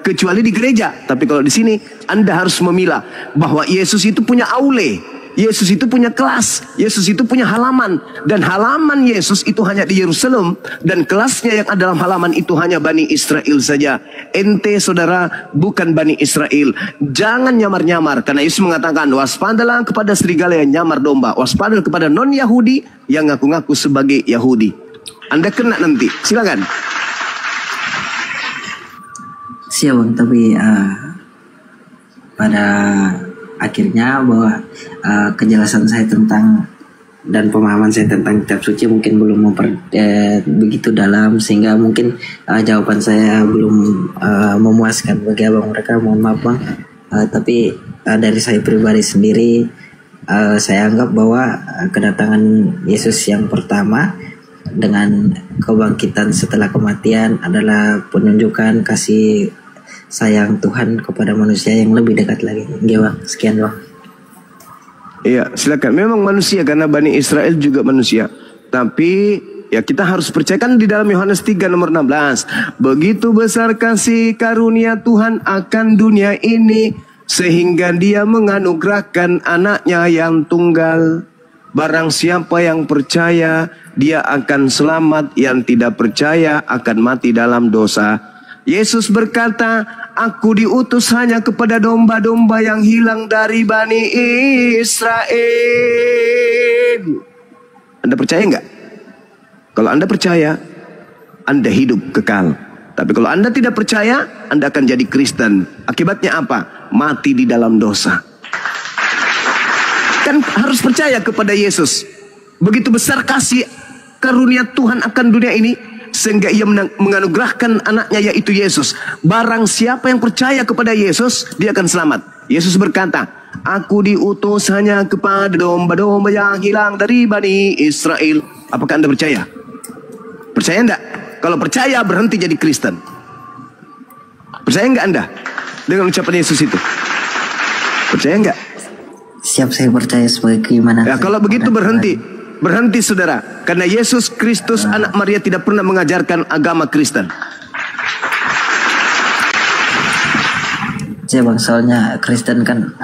Kecuali di gereja. Tapi kalau di sini Anda harus memilah bahwa Yesus itu punya aule, Yesus itu punya kelas, Yesus itu punya halaman. Dan halaman Yesus itu hanya di Yerusalem, dan kelasnya yang ada dalam halaman itu hanya Bani Israel saja. Ente saudara bukan Bani Israel. Jangan nyamar-nyamar, karena Yesus mengatakan, waspadalah kepada serigala yang nyamar domba, waspadalah kepada non-Yahudi yang ngaku-ngaku sebagai Yahudi. Anda kena nanti. Silakan. Siap bang, tapi pada akhirnya bahwa kejelasan saya tentang dan pemahaman saya tentang kitab suci mungkin belum begitu dalam, sehingga mungkin jawaban saya belum memuaskan bagi abang mereka. Mohon maaf bang, tapi dari saya pribadi sendiri, saya anggap bahwa kedatangan Yesus yang pertama dengan kebangkitan setelah kematian adalah penunjukan kasih sayang Tuhan kepada manusia yang lebih dekat lagi. Bang, sekian bang. Iya, silakan. Memang manusia, karena Bani Israel juga manusia. Tapi ya kita harus percayakan di dalam Yohanes 3 nomor 16. Begitu besar kasih karunia Tuhan akan dunia ini, sehingga dia menganugerahkan anaknya yang tunggal. Barang siapa yang percaya, dia akan selamat. Yang tidak percaya akan mati dalam dosa. Yesus berkata, aku diutus hanya kepada domba-domba yang hilang dari Bani Israel. Anda percaya enggak? Kalau Anda percaya, Anda hidup kekal. Tapi kalau Anda tidak percaya, Anda akan jadi Kristen. Akibatnya apa? Mati di dalam dosa. Kan harus percaya kepada Yesus. Begitu besar kasih karunia Tuhan akan dunia ini, sehingga ia menganugerahkan anaknya, yaitu Yesus. Barang siapa yang percaya kepada Yesus, dia akan selamat. Yesus berkata, aku diutus hanya kepada domba-domba yang hilang dari Bani Israel. Apakah Anda percaya? Percaya enggak? Kalau percaya, berhenti jadi Kristen. Percaya enggak Anda dengan ucapan Yesus itu? Percaya enggak? Siap, saya percaya sebagai keimanan. Ya, kalau begitu berhenti. Berhenti saudara, karena Yesus Kristus anak Maria tidak pernah mengajarkan agama Kristen. Ya bang, soalnya Kristen kan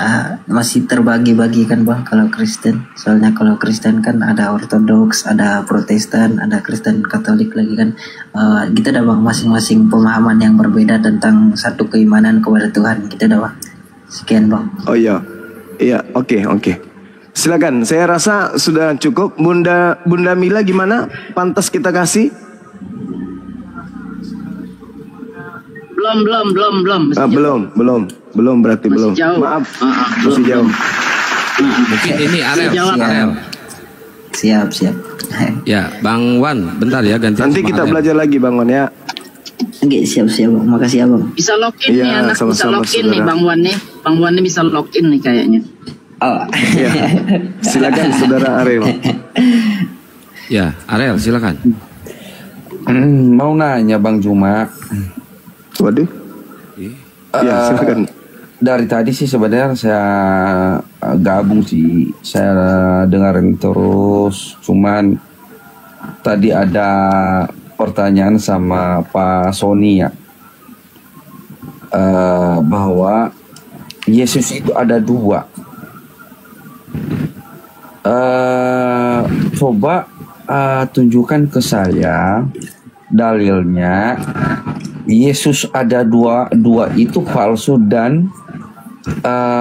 masih terbagi-bagi kan bang kalau Kristen. Soalnya kalau Kristen kan ada Ortodoks, ada Protestan, ada Kristen Katolik lagi kan. Kita ada bang masing-masing pemahaman yang berbeda tentang satu keimanan kepada Tuhan. Kita ada bang. Sekian bang. Oh iya, oke. Silakan, saya rasa sudah cukup. Bunda Mila gimana? Pantas kita kasih? Belum berarti masih belum. Jauh. Maaf, masih jauh. Mungkin ini Arel. Siap. Ya, Bang Wan, bentar ya ganti. Nanti kita belajar lagi Bang Wan ya. Oke, siap Bang. Makasih ya Bang. Bisa login nih anak, bisa login nih Bang Wan nih. Bang Wan nih bisa login nih kayaknya. Oh. Ya. Silakan Saudara Arel. Ya, Arel silakan. Mau nanya Bang Juma. Waduh. Ya, silakan. Dari tadi sih sebenarnya saya gabung sih. Saya dengerin terus. Cuman tadi ada pertanyaan sama Pak Sony ya. Bahwa Yesus itu ada dua. Coba tunjukkan ke saya dalilnya Yesus ada dua itu palsu dan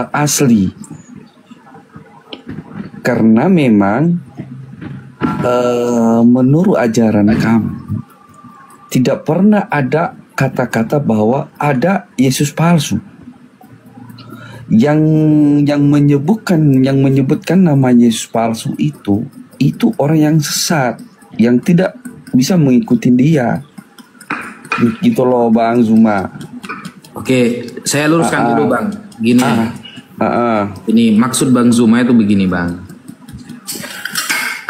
asli. Karena memang menurut ajaran kami tidak pernah ada kata-kata bahwa ada Yesus palsu. Yang menyebutkan nama Yesus palsu itu orang yang sesat, yang tidak bisa mengikuti dia. Gitu loh Bang Zuma. Oke, saya luruskan dulu Bang. Gini. Ini maksud Bang Zuma itu begini Bang.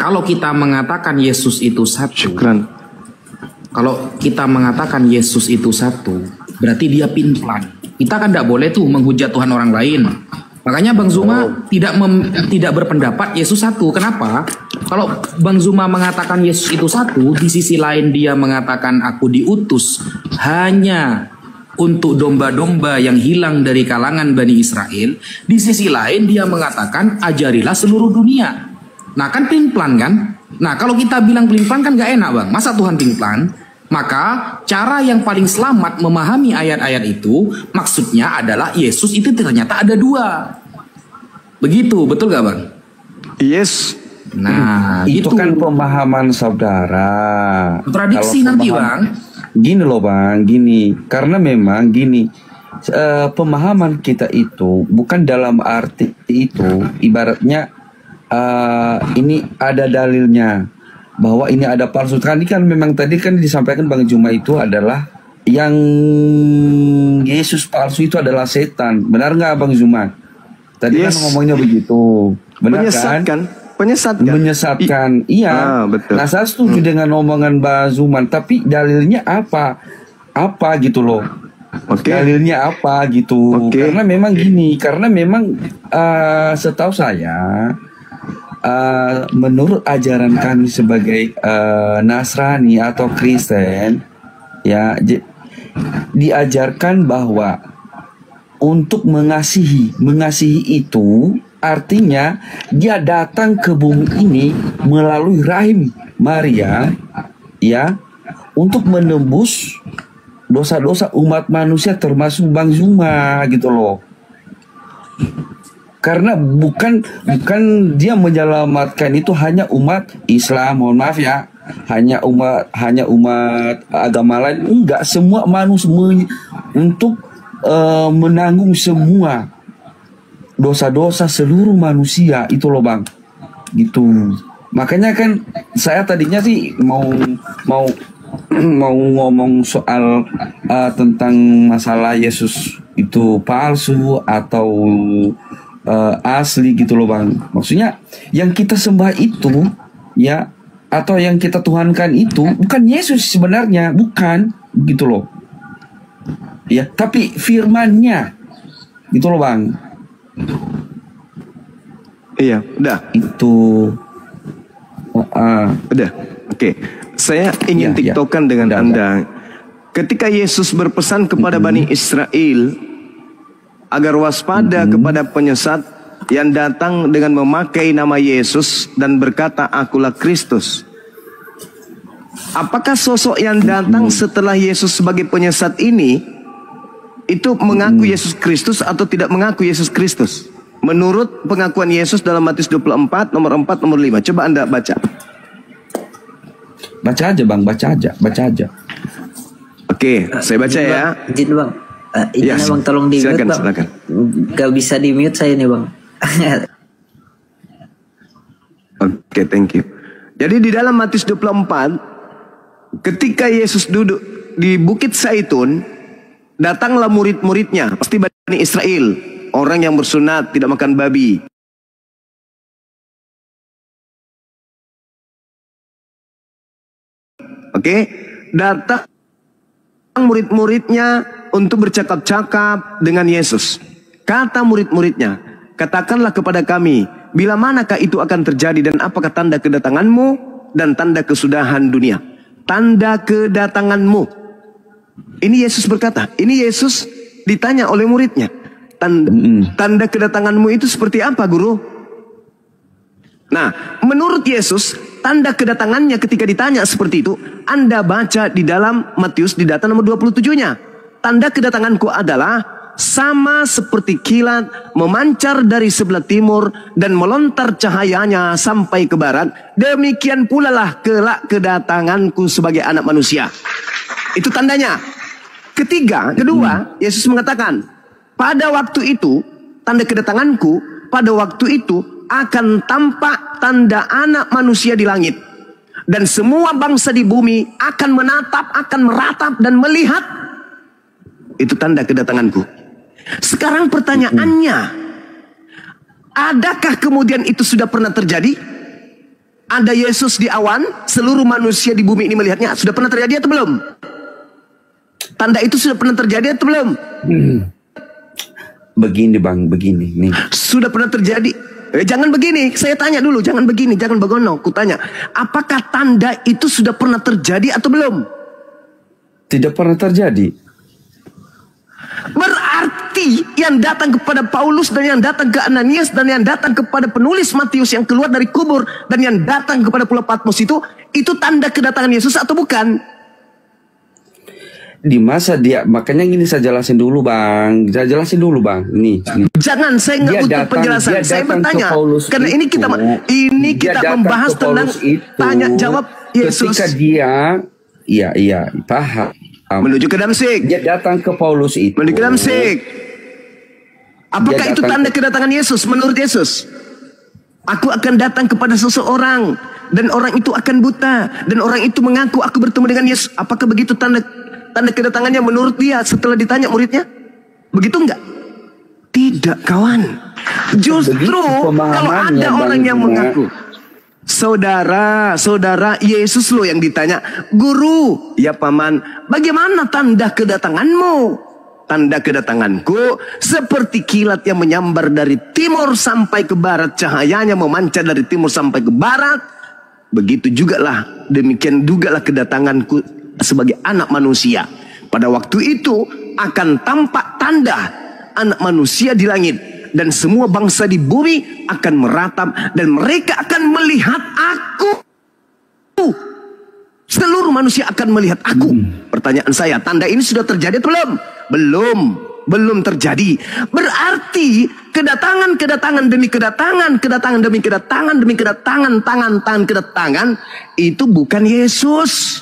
Kalau kita mengatakan Yesus itu satu, kalau kita mengatakan Yesus itu satu, berarti dia pinplan. Kita kan tidak boleh tuh menghujat Tuhan orang lain. Makanya Bang Zuma tidak berpendapat Yesus satu. Kenapa? Kalau Bang Zuma mengatakan Yesus itu satu, di sisi lain dia mengatakan aku diutus hanya untuk domba-domba yang hilang dari kalangan Bani Israel. Di sisi lain dia mengatakan ajarilah seluruh dunia. Nah kan pelin-pelan kan? Nah kalau kita bilang pelin-pelan kan gak enak Bang. Masa Tuhan pelin-pelan? Maka cara yang paling selamat memahami ayat-ayat itu maksudnya adalah Yesus itu ternyata ada dua. Begitu, betul gak Bang? Yes. Nah, itu kan pemahaman saudara. Kontradiksi nanti Bang. Gini loh Bang, gini. Karena memang gini, pemahaman kita itu bukan dalam arti itu. Ibaratnya ini ada dalilnya bahwa ini ada palsu. Tadi kan memang tadi kan disampaikan Bang Juma itu adalah yang Yesus palsu itu adalah setan. Benar nggak Bang Juma? Tadi kan ngomongnya begitu. Benar kan? Menyesatkan. Iya. Betul. Nah saya setuju dengan omongan Bang Zuma. Tapi dalilnya apa? Apa gitu loh? Dalilnya apa gitu? Karena memang gini. Karena memang setahu saya. Menurut ajaran kami sebagai Nasrani atau Kristen ya diajarkan bahwa untuk mengasihi itu artinya dia datang ke bumi ini melalui rahim Maria ya untuk menembus dosa-dosa umat manusia termasuk Bang Zuma gitu loh. Karena bukan dia menyelamatkan itu hanya umat Islam, mohon maaf ya, hanya umat agama lain, enggak, semua manusia untuk menanggung semua dosa-dosa seluruh manusia itu loh Bang, gitu. Makanya kan saya tadinya sih mau ngomong soal tentang masalah Yesus itu palsu atau asli gitu loh Bang. Maksudnya yang kita sembah itu ya, atau yang kita tuhankan itu bukan Yesus sebenarnya, bukan gitu loh ya, tapi firman-Nya gitu loh Bang. Iya, udah itu udah. Oke. Saya ingin tiktokan dengan Anda. Ketika Yesus berpesan kepada Bani Israel agar waspada kepada penyesat yang datang dengan memakai nama Yesus dan berkata akulah Kristus. Apakah sosok yang datang setelah Yesus sebagai penyesat ini itu mengaku Yesus Kristus atau tidak mengaku Yesus Kristus? Menurut pengakuan Yesus dalam Matius 24, nomor 4, nomor 5. Coba Anda baca. Baca aja Bang, baca aja. Oke, saya baca ya. Izin Bang. Izin Bang, tolong di mute Bang. Silakan. Gak bisa di mute saya nih Bang. Oke, thank you. Jadi di dalam Matius 24, ketika Yesus duduk di Bukit Zaitun, datanglah murid-muridnya, pasti Bani Israel, orang yang bersunat tidak makan babi. Oke, datang murid-muridnya untuk bercakap-cakap dengan Yesus. Kata murid-muridnya, katakanlah kepada kami, bila manakah itu akan terjadi dan apakah tanda kedatanganmu dan tanda kesudahan dunia? Tanda kedatanganmu. Ini Yesus berkata, ini Yesus ditanya oleh muridnya. Tanda kedatanganmu itu seperti apa, guru? Nah, menurut Yesus, tanda kedatangannya ketika ditanya seperti itu, Anda baca di dalam Matius di data nomor 27-nya. Tanda kedatanganku adalah sama seperti kilat memancar dari sebelah timur dan melontar cahayanya sampai ke barat. Demikian pula lah kelak kedatanganku sebagai anak manusia. Itu tandanya. Kedua, Yesus mengatakan, pada waktu itu, tanda kedatanganku, pada waktu itu akan tampak tanda anak manusia di langit. Dan semua bangsa di bumi akan menatap, akan meratap dan melihat. Itu tanda kedatanganku. Sekarang pertanyaannya, adakah kemudian itu sudah pernah terjadi? Ada Yesus di awan, seluruh manusia di bumi ini melihatnya. Sudah pernah terjadi atau belum? Tanda itu sudah pernah terjadi atau belum? Begini Bang, begini nih. Sudah pernah terjadi. Jangan begini, saya tanya dulu, jangan begini, jangan begono. Ku tanya, apakah tanda itu sudah pernah terjadi atau belum? Tidak pernah terjadi. Berarti yang datang kepada Paulus dan yang datang ke Ananias dan yang datang kepada penulis Matius yang keluar dari kubur dan yang datang kepada Pulau Patmos itu tanda kedatangan Yesus atau bukan? Di masa dia, makanya gini saya jelasin dulu Bang. Saya jelasin dulu Bang. Nih. Jangan, saya nggak butuh penjelasan. Saya bertanya, karena ini kita membahas tentang tanya jawab Yesus. Ketika dia, iya, paham. Menuju ke Damsyik. Dia datang ke Paulus itu. Menuju ke Damsyik. Apakah itu tanda kedatangan Yesus menurut Yesus? Aku akan datang kepada seseorang dan orang itu akan buta dan orang itu mengaku aku bertemu dengan Yesus. Apakah begitu tanda kedatangannya menurut dia setelah ditanya muridnya? Begitu enggak? Tidak, kawan. Justru kalau ada orang yang mengaku, saudara Yesus loh yang ditanya, guru, ya paman, bagaimana tanda kedatanganmu? Tanda kedatanganku seperti kilat yang menyambar dari timur sampai ke barat, cahayanya memancar dari timur sampai ke barat. Begitu juga lah, demikian juga lah kedatanganku sebagai anak manusia. Pada waktu itu akan tampak tanda anak manusia di langit dan semua bangsa di bumi akan meratap dan mereka akan melihat aku. Seluruh manusia akan melihat aku. Pertanyaan saya, tanda ini sudah terjadi atau belum? Belum terjadi. Berarti kedatangan demi kedatangan itu bukan Yesus.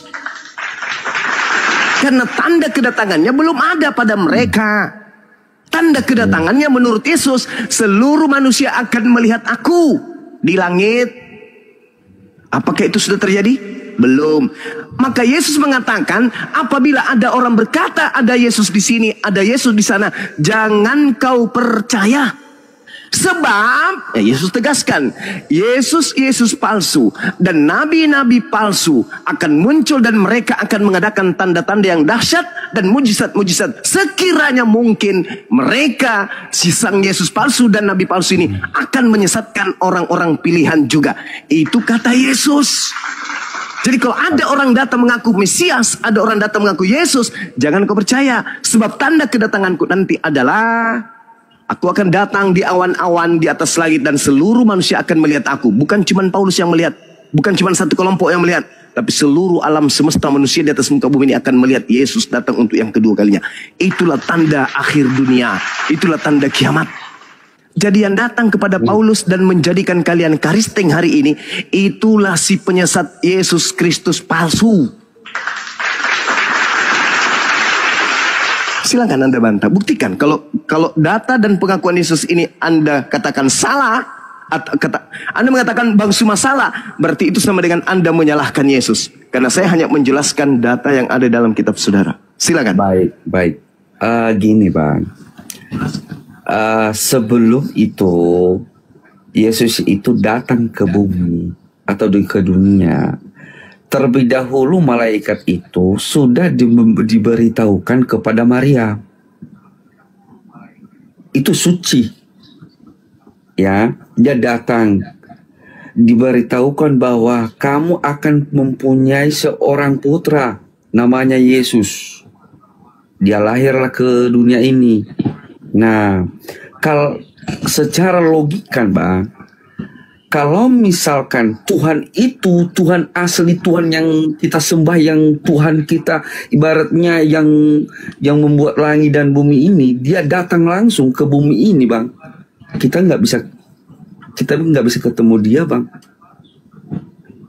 Karena tanda kedatangannya belum ada pada mereka. Tanda kedatangannya menurut Yesus, seluruh manusia akan melihat aku di langit. Apakah itu sudah terjadi? Belum. Maka Yesus mengatakan, apabila ada orang berkata ada Yesus di sini, ada Yesus di sana, jangan kau percaya. Sebab Yesus tegaskan, Yesus palsu dan nabi-nabi palsu akan muncul dan mereka akan mengadakan tanda-tanda yang dahsyat dan mujizat-mujizat. Sekiranya mungkin mereka, si sang Yesus palsu dan nabi palsu ini akan menyesatkan orang-orang pilihan juga. Itu kata Yesus. Jadi kalau ada orang datang mengaku Mesias, ada orang datang mengaku Yesus, jangan kau percaya. Sebab tanda kedatanganku nanti adalah aku akan datang di awan-awan di atas langit dan seluruh manusia akan melihat aku. Bukan cuma Paulus yang melihat, bukan cuma satu kelompok yang melihat, tapi seluruh alam semesta manusia di atas muka bumi ini akan melihat Yesus datang untuk yang kedua kalinya. Itulah tanda akhir dunia, itulah tanda kiamat. Jadi yang datang kepada Paulus dan menjadikan kalian Karisteng hari ini, itulah si penyesat Yesus Kristus palsu. Silakan Anda bantah, buktikan kalau data dan pengakuan Yesus ini Anda katakan salah, Anda mengatakan Bang Suma salah, berarti itu sama dengan Anda menyalahkan Yesus. Karena saya hanya menjelaskan data yang ada dalam kitab saudara. Silakan. Baik. Gini Bang, sebelum itu Yesus itu datang ke bumi atau ke dunia, terlebih dahulu malaikat itu sudah diberitahukan kepada Maria. Itu suci. Ya, dia datang diberitahukan bahwa kamu akan mempunyai seorang putra namanya Yesus. Dia lahirlah ke dunia ini. Nah, kalau secara logika Bang, kalau misalkan Tuhan itu Tuhan asli, Tuhan yang kita sembah, yang Tuhan kita ibaratnya yang membuat langit dan bumi ini, dia datang langsung ke bumi ini Bang, kita nggak bisa ketemu dia Bang,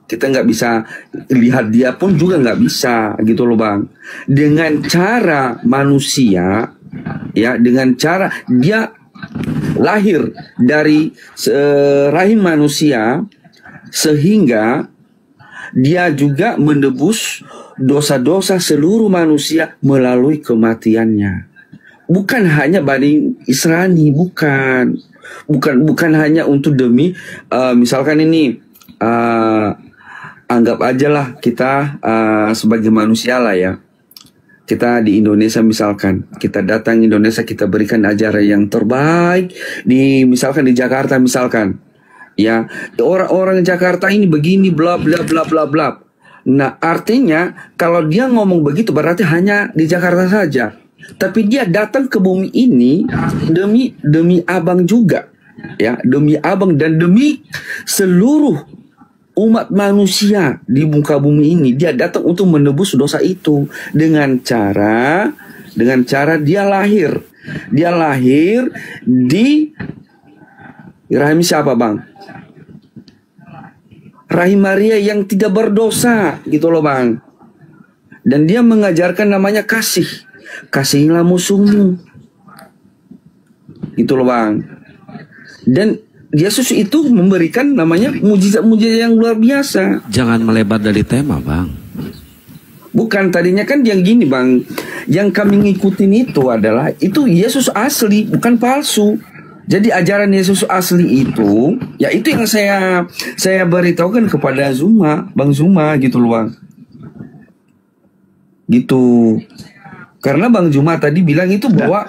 kita nggak bisa lihat dia pun juga nggak bisa gitu loh Bang. Dengan cara manusia, ya, dengan cara dia lahir dari rahim manusia, sehingga dia juga menebus dosa-dosa seluruh manusia melalui kematiannya. Bukan hanya Bani Israani, bukan hanya untuk demi misalkan ini anggap aja lah kita sebagai manusia lah ya. Kita di Indonesia misalkan, kita datang Indonesia, kita berikan ajaran yang terbaik misalkan di Jakarta misalkan, ya, orang-orang Jakarta ini begini bla bla bla bla bla. Nah, artinya kalau dia ngomong begitu berarti hanya di Jakarta saja. Tapi dia datang ke bumi ini demi abang juga, ya, demi abang dan demi seluruh umat manusia di muka bumi ini. Dia datang untuk menebus dosa itu dengan cara dia lahir di rahim siapa Bang? Rahim Maria yang tidak berdosa gitu loh Bang. Dan dia mengajarkan namanya kasihilah musuhmu gitu loh Bang. Dan Yesus itu memberikan namanya mujizat-mujizat yang luar biasa. Jangan melebar dari tema Bang. Bukan, tadinya kan yang gini Bang, yang kami ngikutin itu adalah itu Yesus asli, bukan palsu. Jadi ajaran Yesus asli itu, ya itu yang saya beritahukan kepada Bang Zuma gitu loh Bang. Gitu. Karena Bang Zuma tadi bilang itu bahwa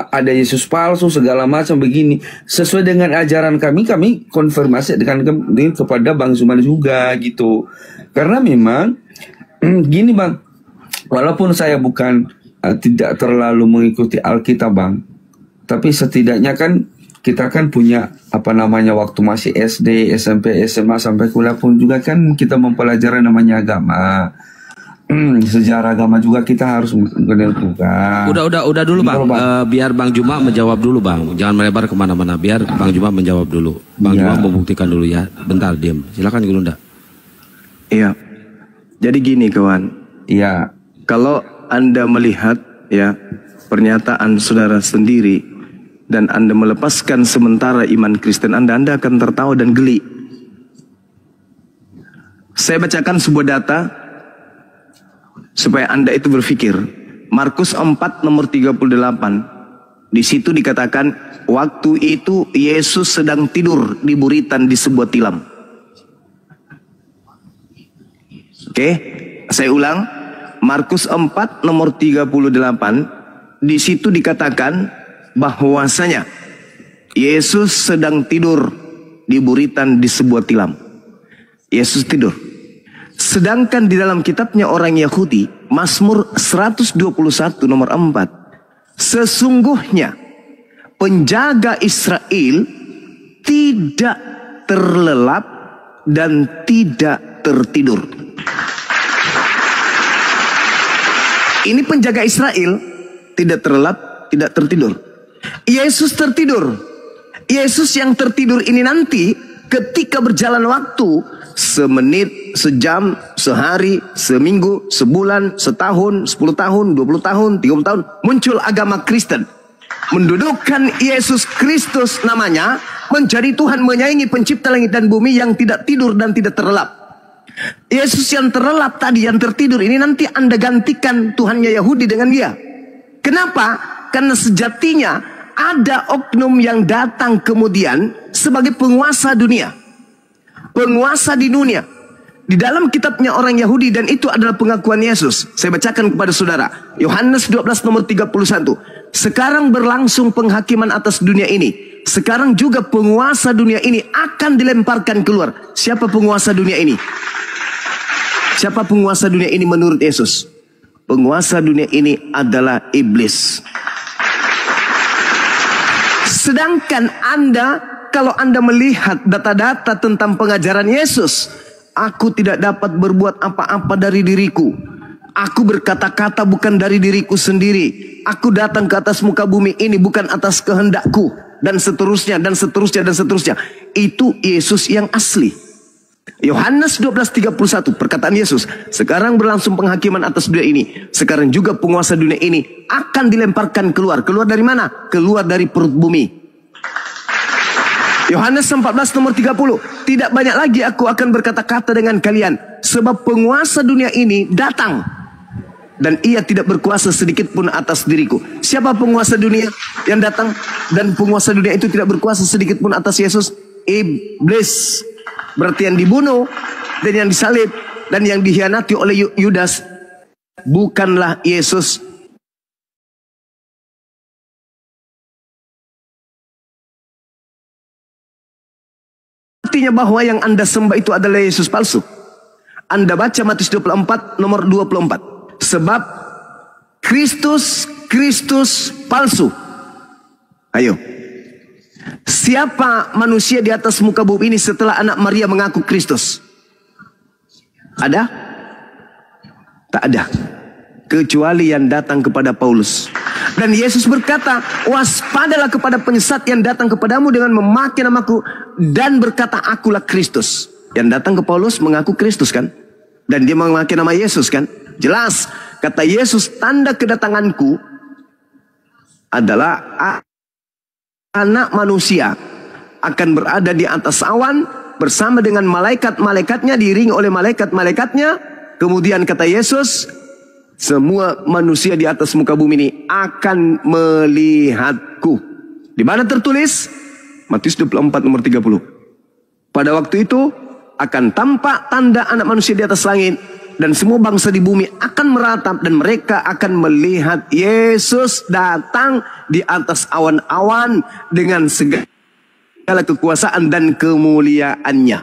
ada Yesus palsu segala macam begini. Sesuai dengan ajaran kami konfirmasi dengan kepada Bang Zuman juga gitu. Karena memang gini Bang, walaupun saya bukan tidak terlalu mengikuti Alkitab Bang, tapi setidaknya kan kita kan punya waktu masih SD, SMP, SMA sampai kuliah pun juga kan kita mempelajari namanya agama. Sejarah agama juga kita harus menentukan. Udah dulu Bang. Biar Bang Juma menjawab dulu Bang. Jangan melebar kemana-mana. Biar Bang Juma menjawab dulu. Bang Juma membuktikan dulu ya. Bentar diam. Silakan Gulunda. Iya. Jadi gini kawan. Iya. Kalau Anda melihat ya pernyataan saudara sendiri dan Anda melepaskan sementara iman Kristen Anda akan tertawa dan geli. Saya bacakan sebuah data supaya Anda itu berpikir. Markus 4 nomor 38. Di situ dikatakan waktu itu Yesus sedang tidur di buritan di sebuah tilam. Oke, saya ulang. Markus 4 nomor 38. Di situ dikatakan bahwasanya Yesus sedang tidur di buritan di sebuah tilam. Yesus tidur. Sedangkan di dalam kitabnya orang Yahudi, Mazmur 121 nomor 4, sesungguhnya penjaga Israel tidak terlelap dan tidak tertidur. Ini penjaga Israel tidak terlelap, tidak tertidur. Yesus tertidur. Yesus yang tertidur ini nanti ketika berjalan waktu, semenit, sejam, sehari, seminggu, sebulan, setahun, 10 tahun, 20 tahun, 30 tahun, muncul agama Kristen. Mendudukkan Yesus Kristus namanya menjadi Tuhan, menyaingi pencipta langit dan bumi yang tidak tidur dan tidak terlelap. Yesus yang terlelap tadi, yang tertidur ini nanti Anda gantikan Tuhannya Yahudi dengan dia. Kenapa? Karena sejatinya ada oknum yang datang kemudian sebagai penguasa dunia. Penguasa di dunia. Di dalam kitabnya orang Yahudi, dan itu adalah pengakuan Yesus. Saya bacakan kepada saudara. Yohanes 12 nomor 31. Sekarang berlangsung penghakiman atas dunia ini. Sekarang juga penguasa dunia ini akan dilemparkan keluar. Siapa penguasa dunia ini? Siapa penguasa dunia ini menurut Yesus? Penguasa dunia ini adalah iblis. Sedangkan Anda, kalau Anda melihat data-data tentang pengajaran Yesus, aku tidak dapat berbuat apa-apa dari diriku. Aku berkata-kata bukan dari diriku sendiri. Aku datang ke atas muka bumi ini bukan atas kehendakku. Dan seterusnya, dan seterusnya, dan seterusnya. Itu Yesus yang asli. Yohanes 12:31, perkataan Yesus. Sekarang berlangsung penghakiman atas dunia ini. Sekarang juga penguasa dunia ini akan dilemparkan keluar. Keluar dari mana? Keluar dari perut bumi. Yohanes 14 nomor 30. Tidak banyak lagi aku akan berkata-kata dengan kalian, sebab penguasa dunia ini datang, dan ia tidak berkuasa sedikit pun atas diriku. Siapa penguasa dunia yang datang dan penguasa dunia itu tidak berkuasa sedikit pun atas Yesus? Iblis. Berarti yang dibunuh dan yang disalib dan yang dikhianati oleh Yudas bukanlah Yesus. Artinya bahwa yang Anda sembah itu adalah Yesus palsu. Anda baca Matius 24 nomor 24. Sebab Kristus palsu. Ayo. Siapa manusia di atas muka bumi ini setelah anak Maria mengaku Kristus? Ada? Tak ada. Kecuali yang datang kepada Paulus. Dan Yesus berkata, waspadalah kepada penyesat yang datang kepadamu dengan memakai namaku dan berkata, akulah Kristus. Yang datang ke Paulus mengaku Kristus kan? Dan dia memakai nama Yesus kan? Jelas. Kata Yesus, tanda kedatanganku adalah anak manusia akan berada di atas awan bersama dengan malaikat-malaikatnya, diiringi oleh malaikat-malaikatnya. Kemudian kata Yesus, semua manusia di atas muka bumi ini akan melihatku. Di mana tertulis? Matius 24 nomor 30. Pada waktu itu akan tampak tanda anak manusia di atas langit, dan semua bangsa di bumi akan meratap, dan mereka akan melihat Yesus datang di atas awan-awan dengan segala kekuasaan dan kemuliaannya.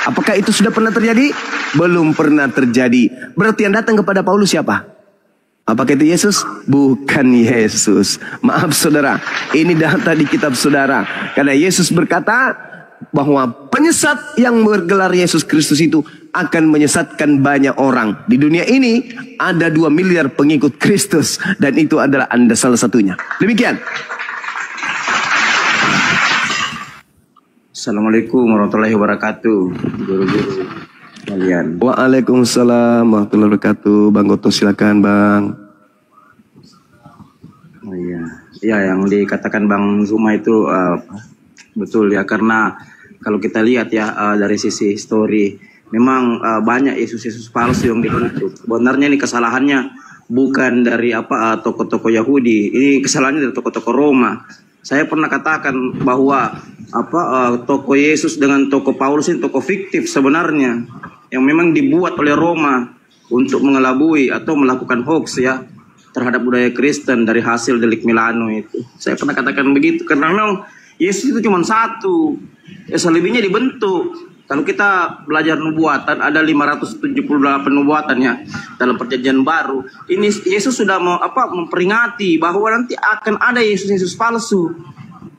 Apakah itu sudah pernah terjadi? Belum pernah terjadi. Berarti yang datang kepada Paulus siapa? Apakah itu Yesus? Bukan Yesus. Maaf saudara, ini data di kitab saudara. Karena Yesus berkata bahwa penyesat yang bergelar Yesus Kristus itu akan menyesatkan banyak orang. Di dunia ini ada 2 miliar pengikut Kristus, dan itu adalah Anda salah satunya. Demikian. Assalamualaikum warahmatullahi wabarakatuh, guru-guru kalian. Waalaikumsalam warahmatullahi wabarakatuh. Bang Goto silakan Bang. Oh iya, ya yang dikatakan Bang Zuma itu betul ya, karena kalau kita lihat ya dari sisi histori, memang banyak Yesus palsu yang dibentuk. Sebenarnya ini kesalahannya bukan dari tokoh-tokoh Yahudi, ini kesalahannya dari tokoh-tokoh Roma. Saya pernah katakan bahwa tokoh Yesus dengan tokoh Paulus ini tokoh fiktif sebenarnya, yang memang dibuat oleh Roma untuk mengelabui atau melakukan hoax ya terhadap budaya Kristen dari hasil delik Milano itu. Saya pernah katakan begitu, karena memang Yesus itu cuma satu, selebihnya dibentuk. Kalau kita belajar nubuatan, ada 578 nubuatan ya dalam perjanjian baru. Ini Yesus sudah memperingati bahwa nanti akan ada Yesus palsu.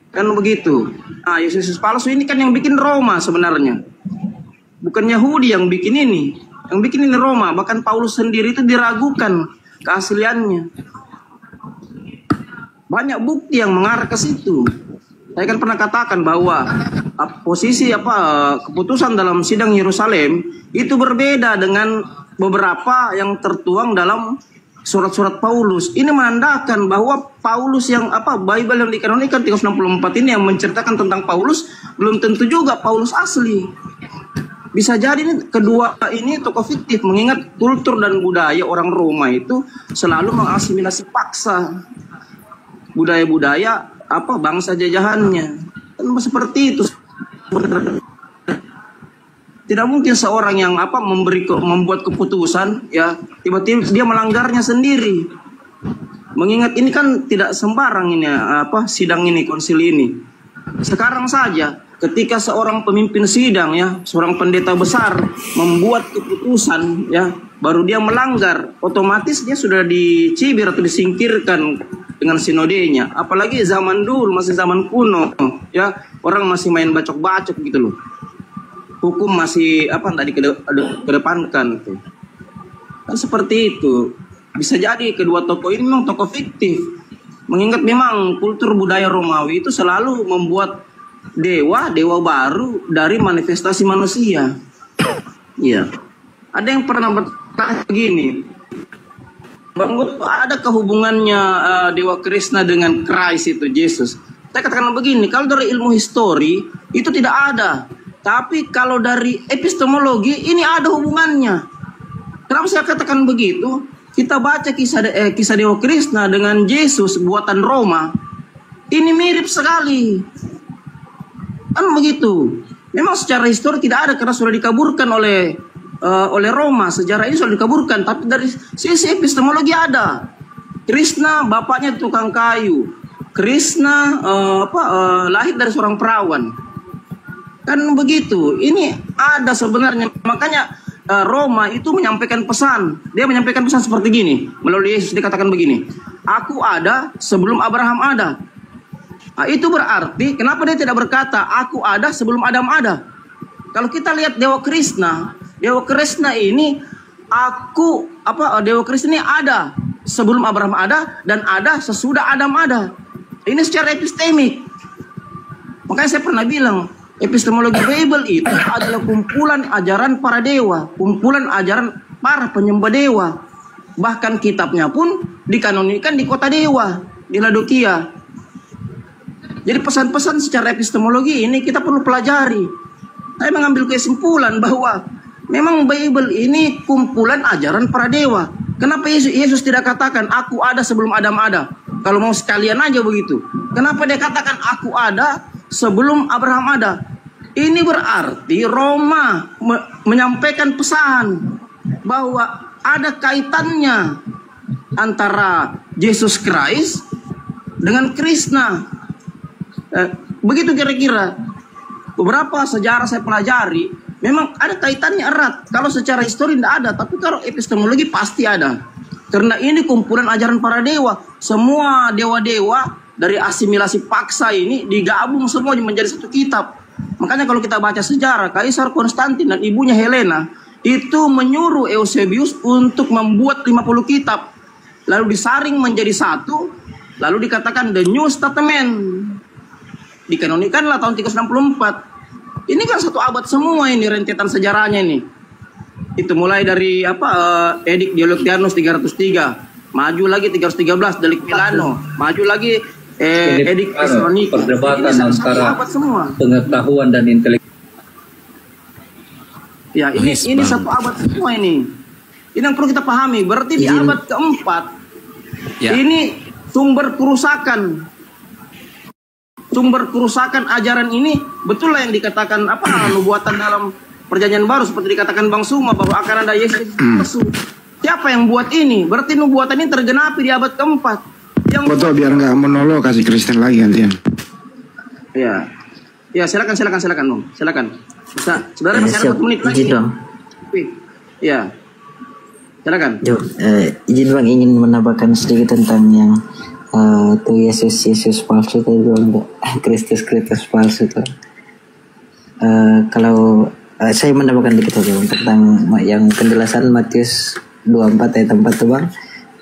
Kan begitu. Nah, Yesus palsu ini kan yang bikin Roma sebenarnya. Bukan Yahudi yang bikin ini. Yang bikin ini Roma. Bahkan Paulus sendiri itu diragukan keasliannya. Banyak bukti yang mengarah ke situ. Saya kan pernah katakan bahwa posisi keputusan dalam sidang Yerusalem itu berbeda dengan beberapa yang tertuang dalam surat-surat Paulus. Ini menandakan bahwa Paulus yang Bible yang dikanonikan 364 ini yang menceritakan tentang Paulus belum tentu juga Paulus asli. Bisa jadi ini kedua ini tokoh fiktif, mengingat kultur dan budaya orang Roma itu selalu mengasimilasi paksa budaya-budaya bangsa jajahannya. Kan seperti itu. Tidak mungkin seorang yang membuat keputusan ya tiba-tiba dia melanggarnya sendiri. Mengingat ini kan tidak sembarang ini sidang ini, konsil ini. Sekarang saja ketika seorang pemimpin sidang ya, seorang pendeta besar membuat keputusan ya, baru dia melanggar, otomatis dia sudah dicibir atau disingkirkan dengan sinodenya. Apalagi zaman dulu, masih zaman kuno ya, orang masih main bacok-bacok gitu loh. Hukum masih tadi kedepankan tuh. Kan seperti itu. Bisa jadi kedua tokoh ini memang tokoh fiktif. Mengingat memang kultur budaya Romawi itu selalu membuat dewa baru dari manifestasi manusia. Iya. Ada yang pernah bertanya begini, ada kehubungannya Dewa Krishna dengan Christ itu, Yesus? Saya katakan begini, kalau dari ilmu histori itu tidak ada. Tapi kalau dari epistemologi ini ada hubungannya. Kenapa saya katakan begitu? Kita baca kisah Dewa Krishna dengan Yesus buatan Roma. Ini mirip sekali. Kan begitu. Memang secara histori tidak ada karena sudah dikaburkan oleh Roma. Sejarah ini sudah dikaburkan, tapi dari sisi epistemologi ada. Krishna bapaknya tukang kayu. Krishna lahir dari seorang perawan. Kan begitu. Ini ada sebenarnya. Makanya Roma itu menyampaikan pesan. Dia menyampaikan pesan seperti gini. Melalui Yesus dikatakan begini, aku ada sebelum Abraham ada. Nah, itu berarti kenapa dia tidak berkata aku ada sebelum Adam ada? Kalau kita lihat Dewa Krishna ini Dewa Krishna ini ada sebelum Abraham ada dan ada sesudah Adam ada. Ini secara epistemik. Makanya saya pernah bilang, epistemologi Bible itu adalah kumpulan ajaran para dewa, kumpulan ajaran para penyembah dewa. Bahkan kitabnya pun dikanonikan di kota dewa, di Laodikia. Jadi pesan-pesan secara epistemologi ini kita perlu pelajari. Saya mengambil kesimpulan bahwa memang Bible ini kumpulan ajaran para dewa. Kenapa Yesus tidak katakan aku ada sebelum Adam ada? Kalau mau sekalian aja begitu. Kenapa dia katakan aku ada sebelum Abraham ada? Ini berarti Roma menyampaikan pesan bahwa ada kaitannya antara Yesus Christ dengan Krishna. Begitu kira-kira. Beberapa sejarah saya pelajari, memang ada kaitannya erat. Kalau secara histori tidak ada, tapi kalau epistemologi pasti ada. Karena ini kumpulan ajaran para dewa. Semua dewa-dewa dari asimilasi paksa ini digabung semuanya menjadi satu kitab. Makanya kalau kita baca sejarah, Kaisar Konstantin dan ibunya Helena itu menyuruh Eusebius untuk membuat 50 kitab. Lalu disaring menjadi satu, lalu dikatakan The New Testament. Dikanonikanlah tahun 364. Ini kan satu abad semua ini rentetan sejarahnya ini. Itu mulai dari Edik Diocletianus 303, maju lagi 313 Delik Milano, maju lagi Edik Thessalonika. Perdebatan antara pengetahuan dan intelektual. Ya, ini satu abad semua ini. Ini yang perlu kita pahami. Berarti di abad keempat ini sumber kerusakan ajaran ini betul lah yang dikatakan nubuatan dalam Perjanjian Baru seperti dikatakan Bang Suma bahwa akan ada Yesus. Siapa yang buat ini? Berarti nubuatan ini tergenapi di abad keempat. Yang betul, biar nggak menolong kasih Kristen lagi gantian. Ya, silakan Bang. Silakan. Bisa. Sebenarnya masih ada 1 menit lagi. Izin dong. Ya. Silakan. Izin Bang, ingin menambahkan sedikit tentang yang tuh Yesus palsu tadi Bang, Kristus palsu tuh. Kalau saya menambahkan dikit aja tentang yang penjelasan Matius 24 ayat 4 tuh Bang.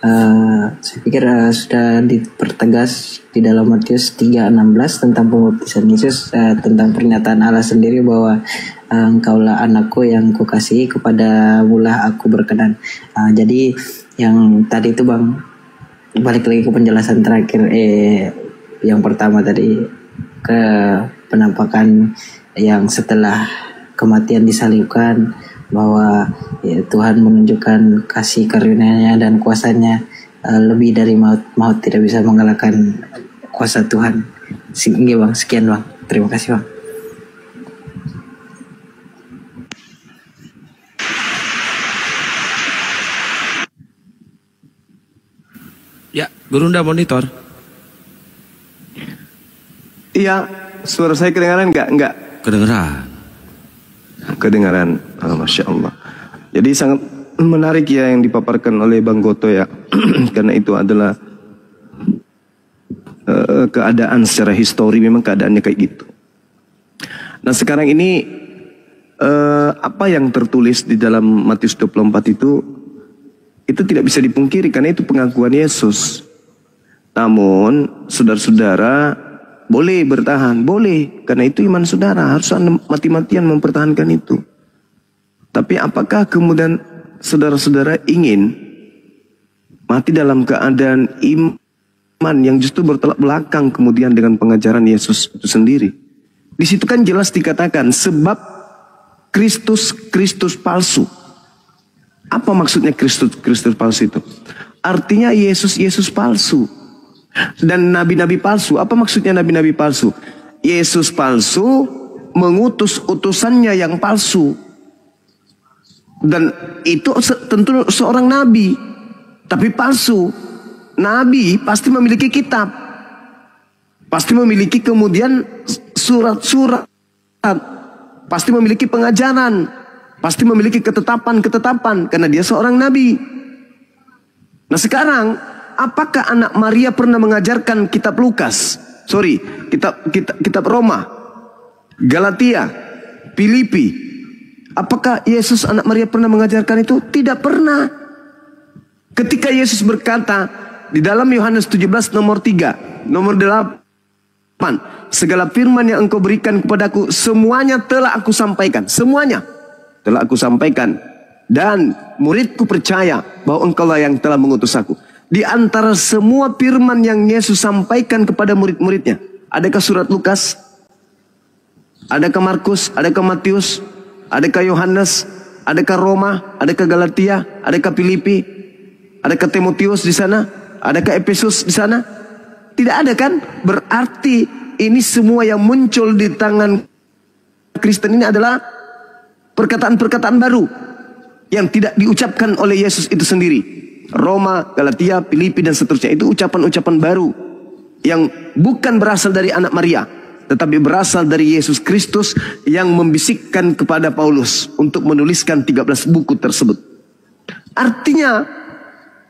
Saya pikir sudah dipertegas di dalam Matius 3:16 tentang pembaptisan Yesus, tentang pernyataan Allah sendiri bahwa engkaulah anakku yang kukasihi, kepada mulah aku berkenan. Jadi yang tadi itu Bang, balik lagi ke penjelasan terakhir, yang pertama tadi, ke penampakan yang setelah kematian disalibkan, bahwa ya, Tuhan menunjukkan kasih karunia-Nya dan kuasanya lebih dari maut. Maut tidak bisa mengalahkan kuasa Tuhan. Bang, sekian Bang. Terima kasih Bang. Ya, Gurunda monitor. Iya, suara saya kedengaran nggak? Nggak. Kedengaran. Oh, Masya Allah. Jadi sangat menarik ya yang dipaparkan oleh Bang Goto ya. Karena itu adalah keadaan secara histori, memang keadaannya kayak gitu. Nah sekarang ini apa yang tertulis di dalam Matius 24 itu tidak bisa dipungkiri karena itu pengakuan Yesus. Namun saudara-saudara boleh bertahan, boleh, karena itu iman saudara, harus mati-matian mempertahankan itu. Tapi apakah kemudian saudara-saudara ingin mati dalam keadaan iman yang justru bertolak belakang kemudian dengan pengajaran Yesus itu sendiri? Di situ kan jelas dikatakan sebab Kristus palsu. Apa maksudnya Kristus palsu itu? Artinya Yesus palsu. Dan nabi-nabi palsu. Apa maksudnya nabi-nabi palsu? Yesus palsu mengutus utusannya yang palsu. Dan itu tentu seorang nabi, tapi palsu. Nabi pasti memiliki kitab, pasti memiliki kemudian surat-surat, pasti memiliki pengajaran, pasti memiliki ketetapan-ketetapan, karena dia seorang nabi. Nah sekarang, apakah anak Maria pernah mengajarkan kitab Lukas? Kitab Roma, Galatia, Filipi? Apakah Yesus anak Maria pernah mengajarkan itu? Tidak pernah. Ketika Yesus berkata di dalam Yohanes 17 nomor 3, nomor 8, segala firman yang engkau berikan kepadaku semuanya telah aku sampaikan. Semuanya telah aku sampaikan. Dan muridku percaya bahwa engkaulah yang telah mengutus aku. Di antara semua firman yang Yesus sampaikan kepada murid-muridnya, adakah surat Lukas? Adakah Markus? Adakah Matius? Adakah Yohanes? Adakah Roma? Adakah Galatia? Adakah Filipi? Adakah Timotius di sana? Adakah Efesus di sana? Tidak ada kan? Berarti ini semua yang muncul di tangan Kristen ini adalah perkataan-perkataan baru yang tidak diucapkan oleh Yesus itu sendiri. Roma, Galatia, Filipi dan seterusnya itu ucapan-ucapan baru yang bukan berasal dari anak Maria, tetapi berasal dari Yesus Kristus yang membisikkan kepada Paulus untuk menuliskan 13 buku tersebut. Artinya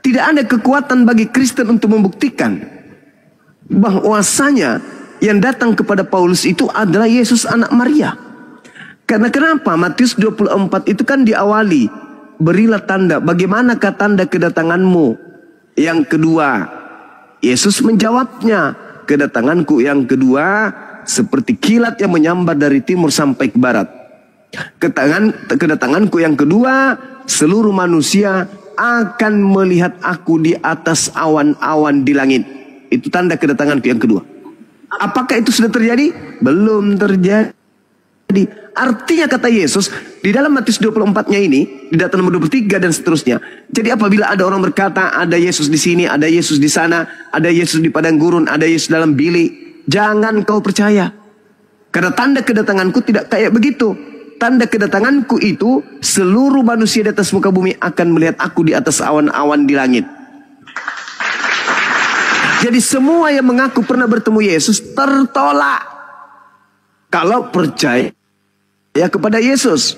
tidak ada kekuatan bagi Kristen untuk membuktikan bahwasanya yang datang kepada Paulus itu adalah Yesus anak Maria. Karena kenapa? Matius 24 itu kan diawali, berilah tanda. Bagaimanakah tanda kedatanganmu? Yang kedua, Yesus menjawabnya, kedatanganku yang kedua seperti kilat yang menyambar dari timur sampai ke barat. Kedatanganku yang kedua, seluruh manusia akan melihat aku di atas awan-awan di langit. Itu tanda kedatanganku yang kedua. Apakah itu sudah terjadi? Belum terjadi. Artinya kata Yesus di dalam Matius 24-nya ini, di data nomor 23 dan seterusnya. Jadi apabila ada orang berkata ada Yesus di sini, ada Yesus di sana, ada Yesus di padang gurun, ada Yesus dalam bilik, jangan kau percaya. Karena tanda kedatanganku tidak kayak begitu. Tanda kedatanganku itu seluruh manusia di atas muka bumi akan melihat aku di atas awan-awan di langit. Jadi semua yang mengaku pernah bertemu Yesus tertolak kalau percaya kepada Yesus.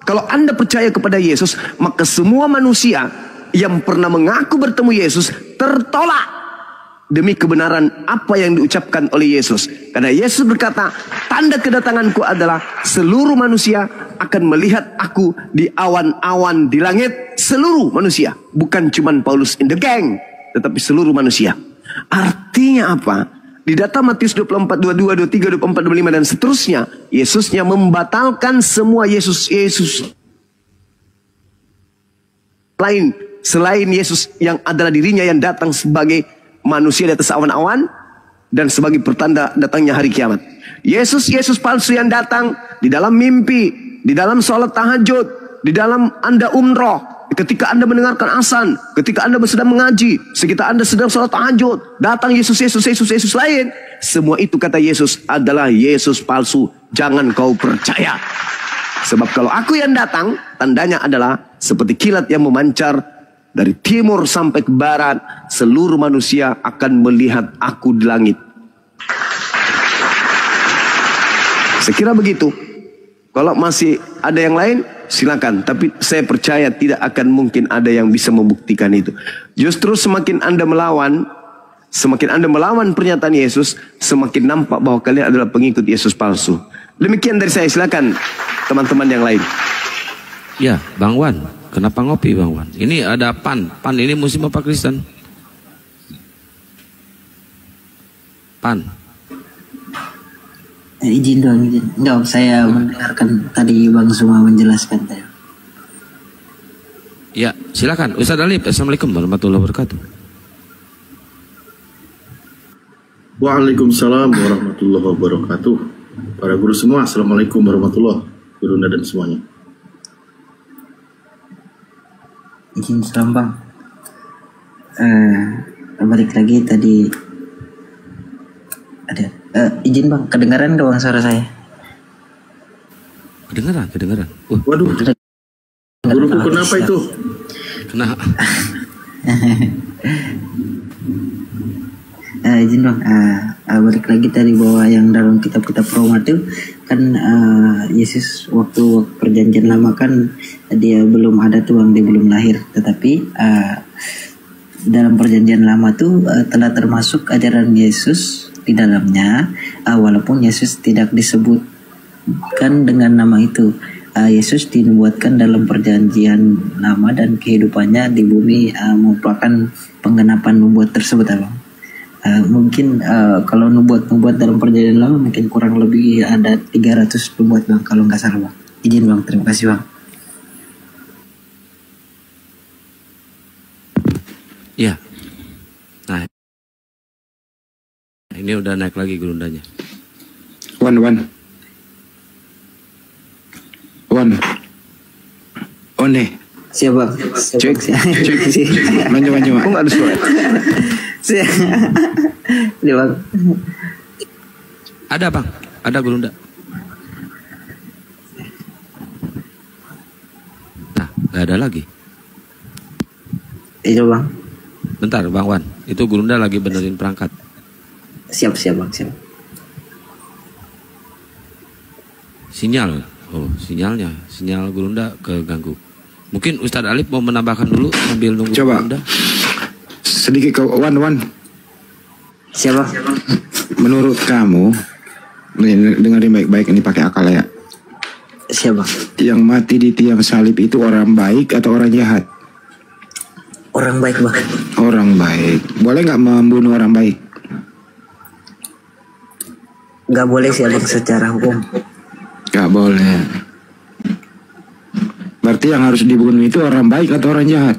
Kalau Anda percaya kepada Yesus, maka semua manusia yang pernah mengaku bertemu Yesus tertolak demi kebenaran apa yang diucapkan oleh Yesus. Karena Yesus berkata, tanda kedatanganku adalah seluruh manusia akan melihat aku di awan-awan di langit seluruh manusia. Bukan cuma Paulus in the gang, tetapi seluruh manusia. Artinya apa? Di data Matius 24, 22, 23, 24, 25 dan seterusnya, Yesusnya membatalkan semua Yesus lain selain Yesus yang adalah dirinya yang datang sebagai manusia di atas awan-awan dan sebagai pertanda datangnya hari kiamat. Yesus palsu yang datang di dalam mimpi, di dalam sholat tahajud, di dalam Anda umroh, ketika Anda mendengarkan azan, ketika Anda sedang mengaji, ketika Anda sedang sholat tahajud, datang Yesus lain. Semua itu kata Yesus adalah Yesus palsu. Jangan kau percaya. Sebab kalau aku yang datang, tandanya adalah seperti kilat yang memancar dari timur sampai ke barat. Seluruh manusia akan melihat aku di langit. Sekira begitu. Kalau masih ada yang lain, silakan. Tapi saya percaya tidak akan mungkin ada yang bisa membuktikan itu. Justru semakin Anda melawan pernyataan Yesus, semakin nampak bahwa kalian adalah pengikut Yesus palsu. Demikian dari saya, silakan teman-teman yang lain. Ya, Bang Wan, kenapa ngopi Bang Wan? Ini ada PAN ini Muslim apa Kristen? PAN. Izin dong. Enggak, saya mendengarkan tadi Bang Zuma menjelaskan tadi. Ya, silakan Ustaz Alif. Assalamualaikum warahmatullahi wabarakatuh. Waalaikumsalam warahmatullahi wabarakatuh. Para guru semua, assalamualaikum warahmatullahi wabarakatuh. Guru dan semuanya. Izin salam Bang. Balik lagi tadi ada izin Bang, kedengaran gak Bang suara saya? Kedengaran. Waduh. Guruku kenapa itu? Kenapa? Izin Bang, balik lagi tadi bahwa yang dalam kitab-kitab Roma itu kan Yesus waktu perjanjian lama kan dia belum ada tuh Bang, dia belum lahir. Tetapi dalam perjanjian lama tuh telah termasuk ajaran Yesus di dalamnya, walaupun Yesus tidak disebutkan dengan nama itu. Yesus dinubuatkan dalam perjanjian lama dan kehidupannya di bumi merupakan penggenapan nubuat tersebut Bang. Mungkin kalau nubuat dalam perjanjian lama mungkin kurang lebih ada 300 nubuat Bang, kalau nggak salah Bang. Izin Bang, terima kasih Bang. Ya. Nah, ini udah naik lagi gerundanya. One. One. Siapa? Cek. Maju. Kok nggak ada suara? Dia Bang. Ada Bang, ada gerunda. Nah, nggak ada lagi. Iya Bang. Bentar Bang Wan, itu gerunda lagi benerin perangkat. Siap Bang, siap. Sinyal gerunda keganggu. Mungkin Ustadz Alif mau menambahkan dulu sambil nunggu coba gerunda. Sedikit ke Wan. Siapa? Menurut kamu, dengerin baik-baik ini pakai akal ya. Siapa? Yang mati di tiang salib itu orang baik atau orang jahat? Orang baik Bang. Orang baik. Boleh nggak membunuh orang baik? Nggak boleh sih Bang secara hukum. Nggak boleh. Berarti yang harus dibunuh itu orang baik atau orang jahat?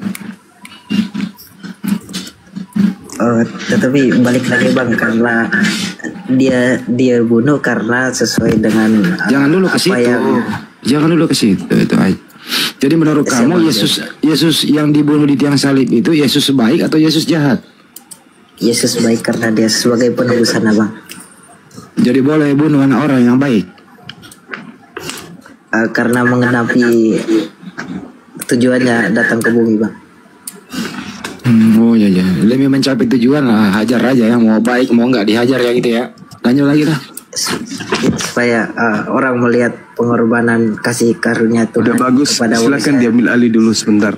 Tetapi balik lagi Bang, karena dia bunuh karena sesuai dengan jangan dulu ke situ. Jangan dulu ke situ itu aja. Jadi menurut kamu Yesus yang dibunuh di tiang salib itu Yesus baik atau Yesus jahat? Yesus baik karena dia sebagai penebusan Bang. Jadi boleh bunuh orang yang baik? Karena menggenapi tujuannya datang ke bumi Bang. Oh iya. Lebih mencapai tujuan lah, hajar aja ya, mau baik mau nggak dihajar ya gitu ya. Lanjut lagi dah. Supaya orang melihat pengorbanan kasih karunia Tuhan. Udah bagus, silakan diambil alih dulu sebentar.